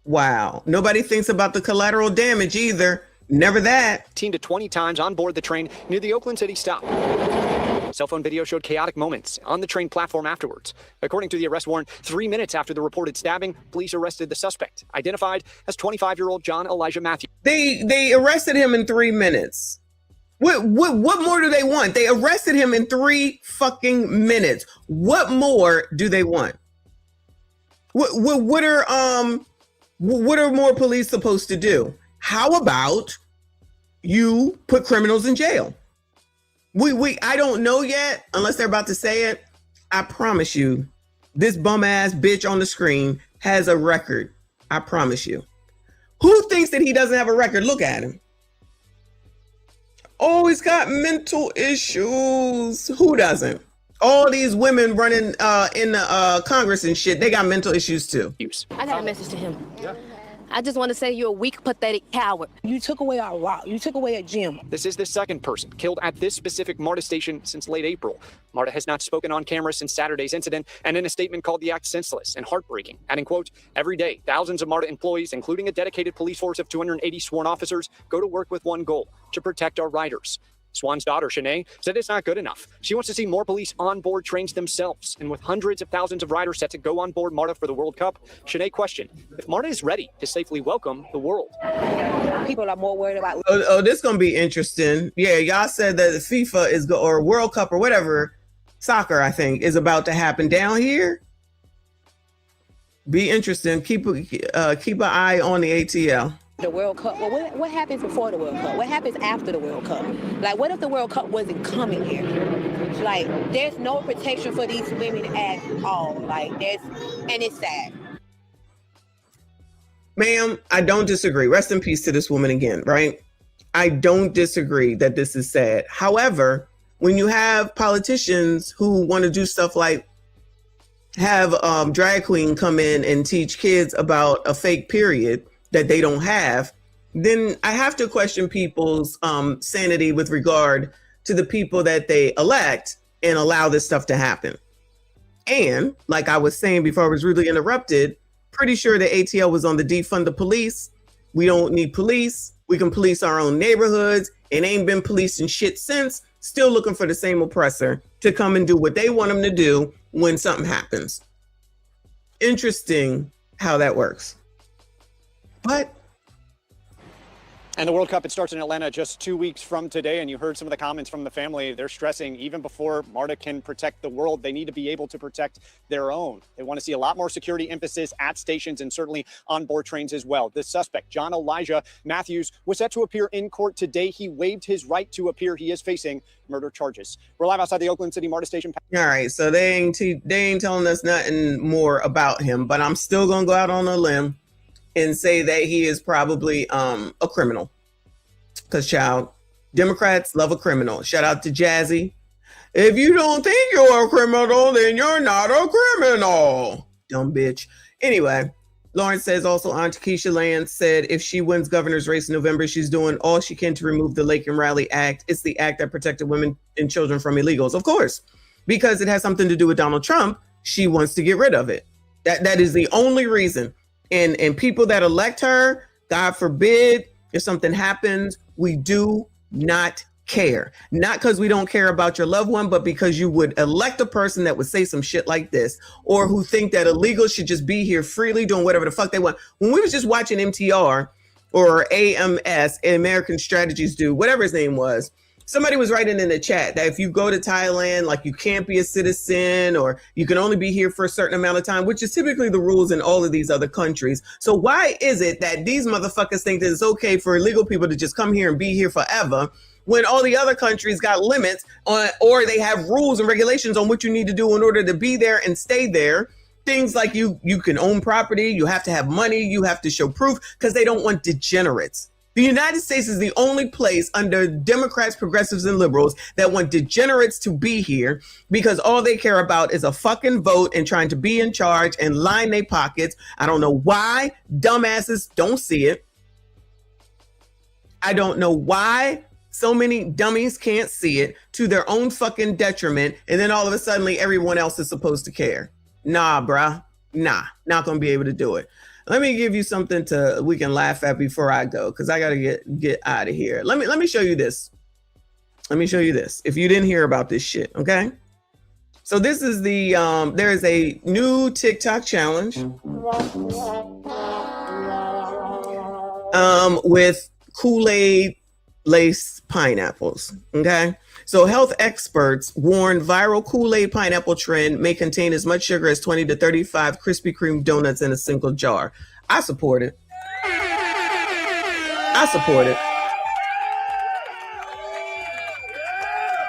Wow. Nobody thinks about the collateral damage either. Never that. 18 to 20 times on board the train near the Oakland City stop. Cell phone video showed chaotic moments on the train platform afterwards. According to the arrest warrant, 3 minutes after the reported stabbing, police arrested the suspect, identified as 25-year-old John Elijah Matthews. They arrested him in 3 minutes. What more do they want? They arrested him in 3 fucking minutes. What more do they want? What are more police supposed to do? How about you put criminals in jail? I don't know yet, unless they're about to say it. I promise you, this bum ass bitch on the screen has a record. I promise you. Who thinks that he doesn't have a record? Look at him. Oh, he's got mental issues. Who doesn't? All these women running in the Congress and shit, they got mental issues too. I got a message to him. Yeah. I just want to say you're a weak, pathetic coward. You took away our rock. You took away a gym. This is the second person killed at this specific MARTA station since late April. MARTA has not spoken on camera since Saturday's incident, and in a statement called the act senseless and heartbreaking, adding, quote, every day, thousands of MARTA employees, including a dedicated police force of 280 sworn officers, go to work with one goal, to protect our riders. Swan's daughter, Shanae, said it's not good enough. She wants to see more police on board trains themselves. And with hundreds of thousands of riders set to go on board MARTA for the World Cup, Shanae questioned if MARTA is ready to safely welcome the world. People are more worried about. Oh, this is going to be interesting. Yeah, y'all said that the FIFA is or World Cup or whatever, soccer, I think, is about to happen down here. Be interesting. Keep an eye on the ATL. The World Cup. Well, what happens before the World Cup? What happens after the World Cup? Like, what if the World Cup wasn't coming here? Like, there's no protection for these women at all. Like, and it's sad. Ma'am, I don't disagree. Rest in peace to this woman again, right? I don't disagree that this is sad. However, when you have politicians who want to do stuff like have drag queen come in and teach kids about a fake period that they don't have, then I have to question people's sanity with regard to the people that they elect and allow this stuff to happen. And like I was saying before I was rudely interrupted, pretty sure the ATL was on the defund the police. We don't need police. We can police our own neighborhoods and ain't been policing shit since. Still looking for the same oppressor to come and do what they want them to do when something happens. Interesting how that works. But and the World Cup, it starts in Atlanta just 2 weeks from today. And you heard some of the comments from the family. They're stressing even before MARTA can protect the world, they need to be able to protect their own. They want to see a lot more security emphasis at stations and certainly on board trains as well. The suspect, John Elijah Matthews, was set to appear in court today. He waived his right to appear. He is facing murder charges. We're live outside the Oakland City MARTA station. All right, so they ain't telling us nothing more about him, but I'm still gonna go out on a limb and say that he is probably a criminal. Because, child, Democrats love a criminal. Shout out to Jazzy. If you don't think you're a criminal, then you're not a criminal. Dumb bitch. Anyway, Lawrence says also Aunt Keisha Lance said if she wins governor's race in November, she's doing all she can to remove the Lake and Raleigh Act. It's the act that protected women and children from illegals. Of course, because it has something to do with Donald Trump. She wants to get rid of it. That is the only reason. And people that elect her, God forbid, if something happens, we do not care. Not because we don't care about your loved one, but because you would elect a person that would say some shit like this, or who think that illegals should just be here freely doing whatever the fuck they want. When we was just watching MTR or AMS, American Strategies Do, whatever his name was, somebody was writing in the chat that if you go to Thailand, like you can't be a citizen or you can only be here for a certain amount of time, which is typically the rules in all of these other countries. So why is it that these motherfuckers think that it's okay for illegal people to just come here and be here forever when all the other countries got limits on, or they have rules and regulations on what you need to do in order to be there and stay there? Things like you can own property, you have to have money, you have to show proof, because they don't want degenerates. The United States is the only place under Democrats, progressives, and liberals that want degenerates to be here because all they care about is a fucking vote and trying to be in charge and line their pockets. I don't know why dumbasses don't see it. I don't know why so many dummies can't see it to their own fucking detriment. And then all of a sudden everyone else is supposed to care. Nah, bruh. Nah, not going to be able to do it. Let me give you something we can laugh at before I go, because I got to get out of here. Let me show you this. Let me show you this. If you didn't hear about this shit, okay? So this is the there is a new TikTok challenge with Kool-Aid laced pineapples. Okay. So health experts warn viral Kool-Aid pineapple trend may contain as much sugar as 20 to 35 Krispy Kreme donuts in a single jar. I support it. I support it.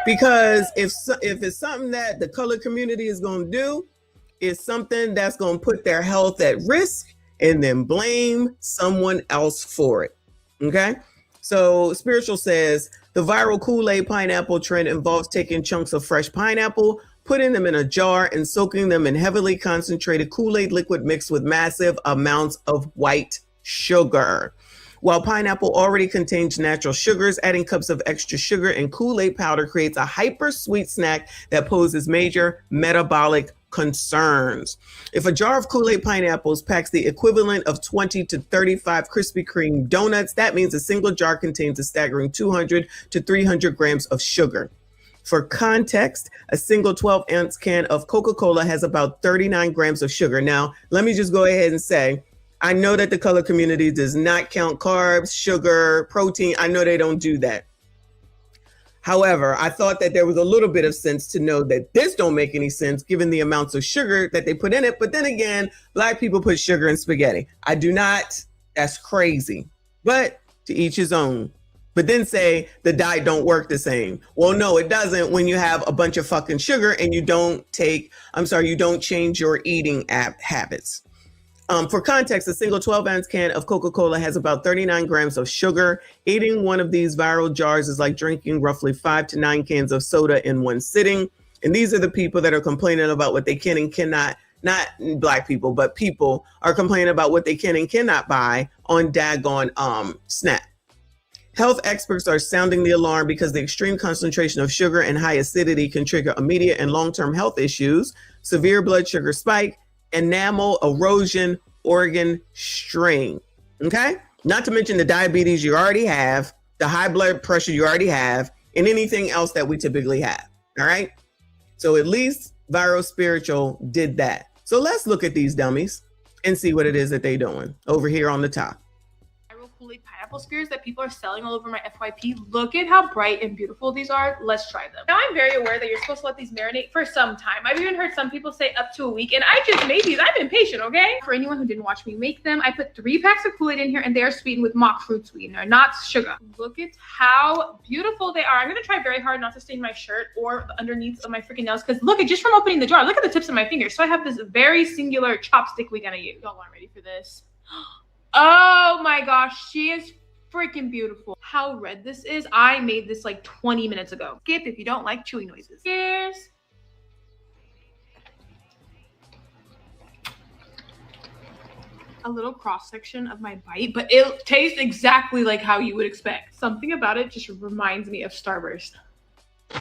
Because if it's something that the colored community is going to do, it's something that's going to put their health at risk and then blame someone else for it. Okay. So Spiritual says the viral Kool-Aid pineapple trend involves taking chunks of fresh pineapple, putting them in a jar and soaking them in heavily concentrated Kool-Aid liquid mixed with massive amounts of white sugar. While pineapple already contains natural sugars, adding cups of extra sugar and Kool-Aid powder creates a hyper sweet snack that poses major metabolic concerns. If a jar of Kool-Aid pineapples packs the equivalent of 20 to 35 Krispy Kreme donuts, that means a single jar contains a staggering 200 to 300 grams of sugar. For context, a single 12-ounce can of Coca-Cola has about 39 grams of sugar. Now, let me just go ahead and say, I know that the color community does not count carbs, sugar, protein. I know they don't do that. However, I thought that there was a little bit of sense to know that this don't make any sense given the amounts of sugar that they put in it. But then again, Black people put sugar in spaghetti. I do not. That's crazy. But to each his own. But then say the diet don't work the same. Well, no, it doesn't when you have a bunch of fucking sugar and you don't change your eating habits. For context, a single 12-ounce can of Coca-Cola has about 39 grams of sugar. Eating one of these viral jars is like drinking roughly 5 to 9 cans of soda in one sitting. And these are the people that are complaining about what they can and cannot, not Black people, but people are complaining about what they can and cannot buy on daggone Snap. Health experts are sounding the alarm because the extreme concentration of sugar and high acidity can trigger immediate and long-term health issues, severe blood sugar spike, enamel erosion, organ strain. Okay? Not to mention the diabetes you already have, the high blood pressure you already have, and anything else that we typically have. All right? So at least Viral Spiritual did that. So let's look at these dummies and see what it is that they're doing over here on the top. Kool-Aid pineapple spears that people are selling all over my FYP. Look at how bright and beautiful these are. Let's try them. Now I'm very aware that you're supposed to let these marinate for some time. I've even heard some people say up to a week, and I just made these. I've been patient, okay? For anyone who didn't watch me make them, I put 3 packs of Kool-Aid in here, and they are sweetened with mock fruit sweetener, not sugar. Look at how beautiful they are. I'm gonna try very hard not to stain my shirt or the underneath of my freaking nails, because look, just from opening the jar, look at the tips of my fingers. So I have this very singular chopstick we're gonna use. Y'all aren't ready for this. Oh my gosh, she is freaking beautiful. How red this is. I made this like 20 minutes ago. Skip if you don't like chewing noises. Cheers. A little cross section of my bite, but it tastes exactly like how you would expect. Something about it just reminds me of Starburst.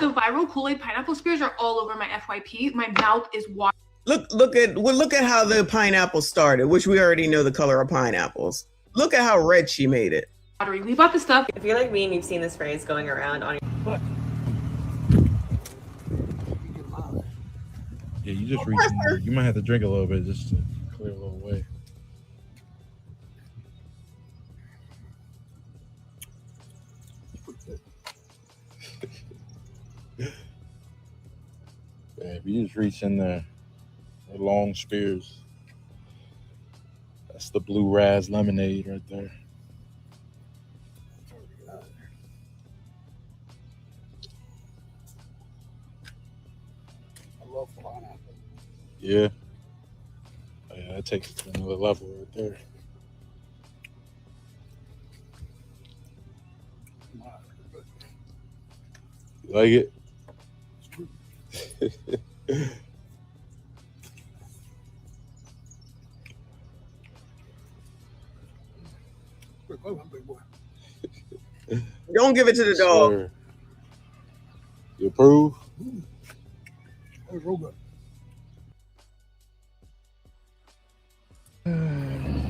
The viral Kool-Aid pineapple spears are all over my FYP. My mouth is watering. Look at how the pineapple started, which we already know the color of pineapples. Look at how red she made it. We bought the stuff. If you're like me and you've seen this phrase going around on your... Yeah, you just reach in there. You might have to drink a little bit just to clear a little way. Yeah, if you just reach in there, the long spears. That's the blue Raz lemonade right there. I love pineapple. Yeah. Oh, yeah, that takes it to another level right there. You like it? Don't give it to the dog. Sir. You approve?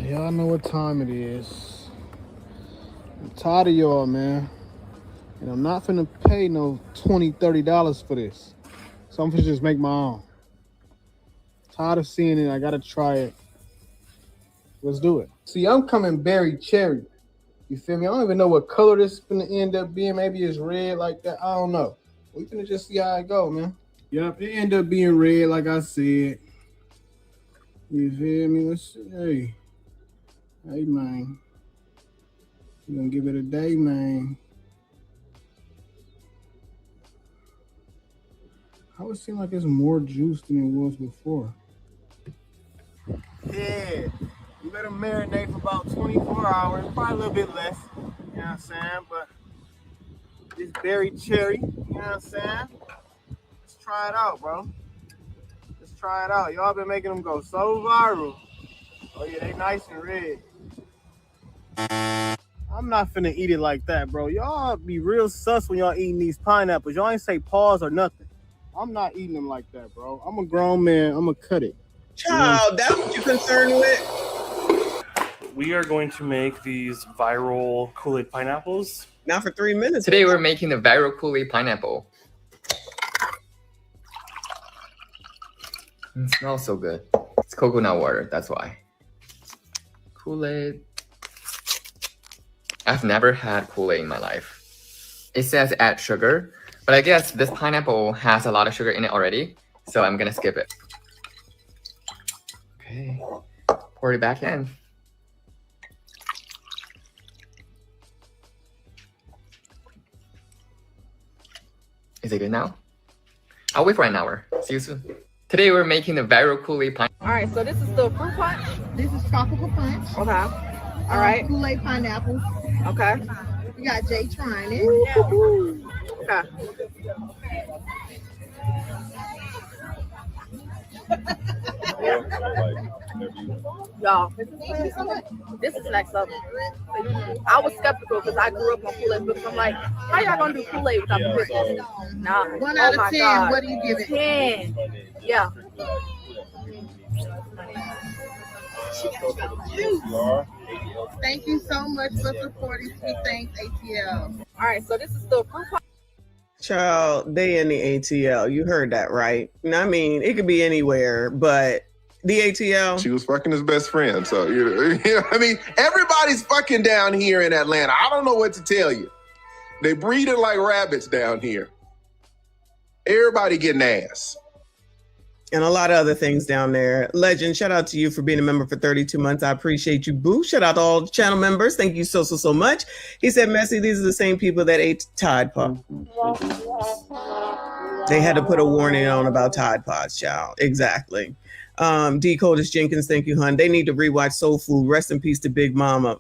Y'all know what time it is. I'm tired of y'all, man. And I'm not finna pay no $20, $30 for this. So I'm finna just make my own. Tired of seeing it. I gotta try it. Let's do it. See, I'm coming berry cherry. You feel me? I don't even know what color this is gonna end up being. Maybe it's red like that. I don't know. We finna just see how it go, man. Yep, it ended up being red like I said. You feel me? Let's see. Hey, man. We're gonna give it a day, man. I would seem like it's more juice than it was before. Yeah, you let them marinate for about 24 hours, probably a little bit less, you know what I'm saying? But this berry cherry, you know what I'm saying? Let's try it out, bro. Let's try it out. Y'all been making them go so viral. Oh yeah, they nice and red. I'm not finna eat it like that, bro. Y'all be real sus when y'all eating these pineapples. Y'all ain't say pause or nothing. I'm not eating them like that, bro. I'm a grown man. I'm gonna cut it. Child, that's what you're concerned with? We are going to make these viral Kool-Aid pineapples. Not for 3 minutes. Today we're making the viral Kool-Aid pineapple. It smells so good. It's coconut water, that's why. Kool-Aid. I've never had Kool-Aid in my life. It says add sugar, but I guess this pineapple has a lot of sugar in it already, so I'm gonna skip it. Okay, pour it back in. Is it good now? I'll wait for an hour. See you soon. Today we're making the viral Kool-Aid pineapple. All right, so this is the fruit punch. This is tropical punch. Okay. All right. Kool-Aid pineapple. Okay. We got Jay trying it. Okay. Y'all, this is next level. I was skeptical because I grew up on Kool-Aid books. I'm like, how y'all gonna do Kool-Aid without the pickles? Nah. 1 out of 10. God. What do you give it? 10. Yeah. Thank you so much for supporting Sweet Thanks ATL. All right, so this is the fruit punch. Child, they in the ATL. You heard that, right? I mean, it could be anywhere, but the ATL. She was fucking his best friend. So, you know, I mean, everybody's fucking down here in Atlanta. I don't know what to tell you. They breeding like rabbits down here. Everybody getting ass. And a lot of other things down there. Legend, shout out to you for being a member for 32 months. I appreciate you, boo. Shout out to all the channel members. Thank you so much. He said, Messi, these are the same people that ate Tide Pod. They had to put a warning on about Tide Pods, child. Exactly. D. Codis Jenkins, thank you, hun. They need to rewatch Soul Food. Rest in peace to Big Mama.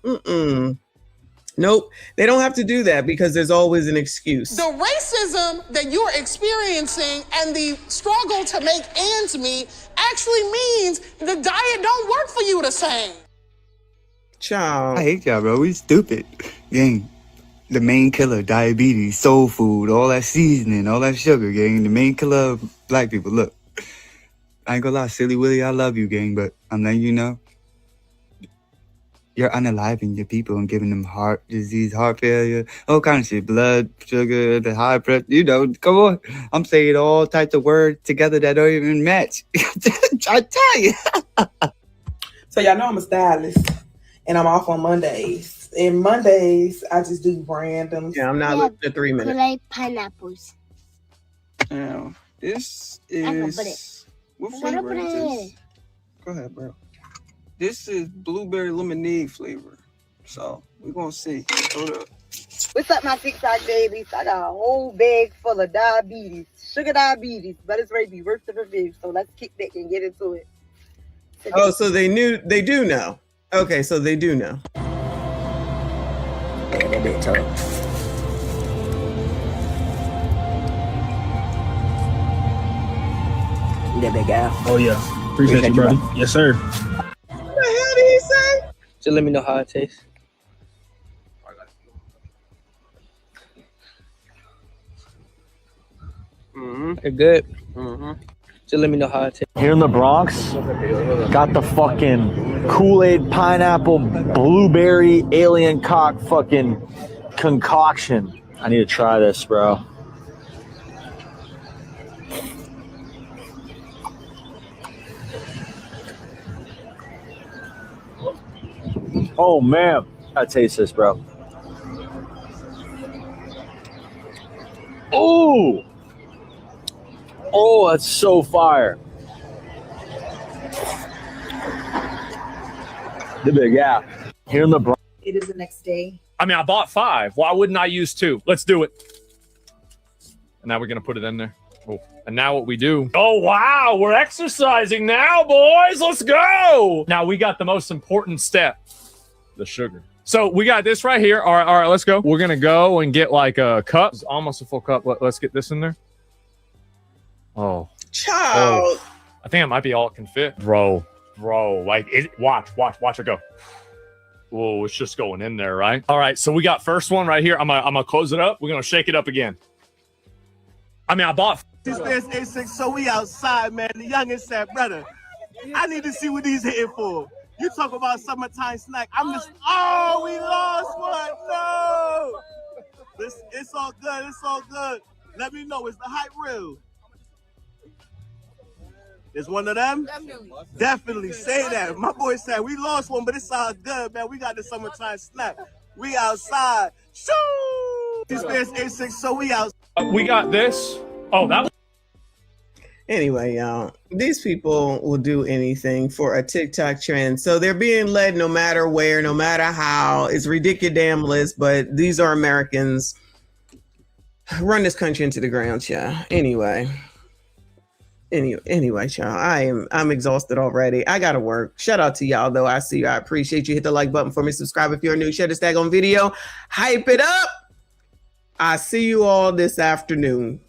Nope, they don't have to do that because there's always an excuse. The racism that you're experiencing and the struggle to make ends meet actually means the diet don't work for you the same. Child. I hate y'all, bro. We stupid. Gang, the main killer, diabetes, soul food, all that seasoning, all that sugar, gang. The main killer of black people. Look, I ain't gonna lie, Silly Willy, I love you, gang, but I'm letting you know, you're unaliving your people and giving them heart disease, heart failure, all kind of shit, blood, sugar, the high pressure, you know, come on. I'm saying all types of words together that don't even match. I tell you. So y'all know I'm a stylist and I'm off on Mondays. And Mondays, I just do random. Yeah, I'm not looking at 3 minutes. Kool-Aid pineapples. Now, this is, what flavor is this? Go ahead, bro. This is blueberry lemonade flavor. So we're gonna see. Hold up. What's up, my TikTok babies? I got a whole bag full of diabetes, sugar diabetes, but it's ready to be worth of review. So let's kick that and get into it. Oh, so they do know. Okay, so they do know. That bit tough. That big guy. Oh yeah. Appreciate you, brother. Yes, sir. What the hell did he say? Just let me know how it tastes. You're good. Just let me know how it tastes. Here in the Bronx, got the fucking Kool-Aid pineapple blueberry alien cock fucking concoction. I need to try this, bro. Oh man, I taste this, bro. Oh, oh, that's so fire. The big gap here in the Bronx. It is the next day. I mean, I bought 5. Why wouldn't I use 2? Let's do it. And now we're gonna put it in there. Oh, and now what we do? Oh wow, we're exercising now, boys. Let's go. Now we got the most important step. The sugar. So we got this right here. All right, let's go. We're gonna go and get like a cup. It's almost a full cup. Let's get this in there. Oh, child. Oh. I think it might be all it can fit, bro. Like, watch it go. Whoa, it's just going in there, right? All right, so we got first one right here. I'm gonna close it up. We're gonna shake it up again. I mean, I bought. This man's A6, so we outside, man. The youngest said, brother, I need to see what these hitting for. You talk about summertime snack. I'm just, oh, we lost one. No. It's all good. It's all good. Let me know. Is the hype real? Is one of them? Definitely. Say that. My boy said we lost one, but it's all good, man. We got the summertime snack. We outside. Shoo! This man's A6, so we outside. We got this. Oh, that was. Anyway, y'all, these people will do anything for a TikTok trend. So they're being led no matter where, no matter how. It's ridiculous, but these are Americans. Run this country into the ground, y'all. Anyway, y'all, I'm exhausted already. I gotta work. Shout out to y'all, though. I see you. I appreciate you. Hit the like button for me. Subscribe if you're new. Share this tag on video. Hype it up. I see you all this afternoon.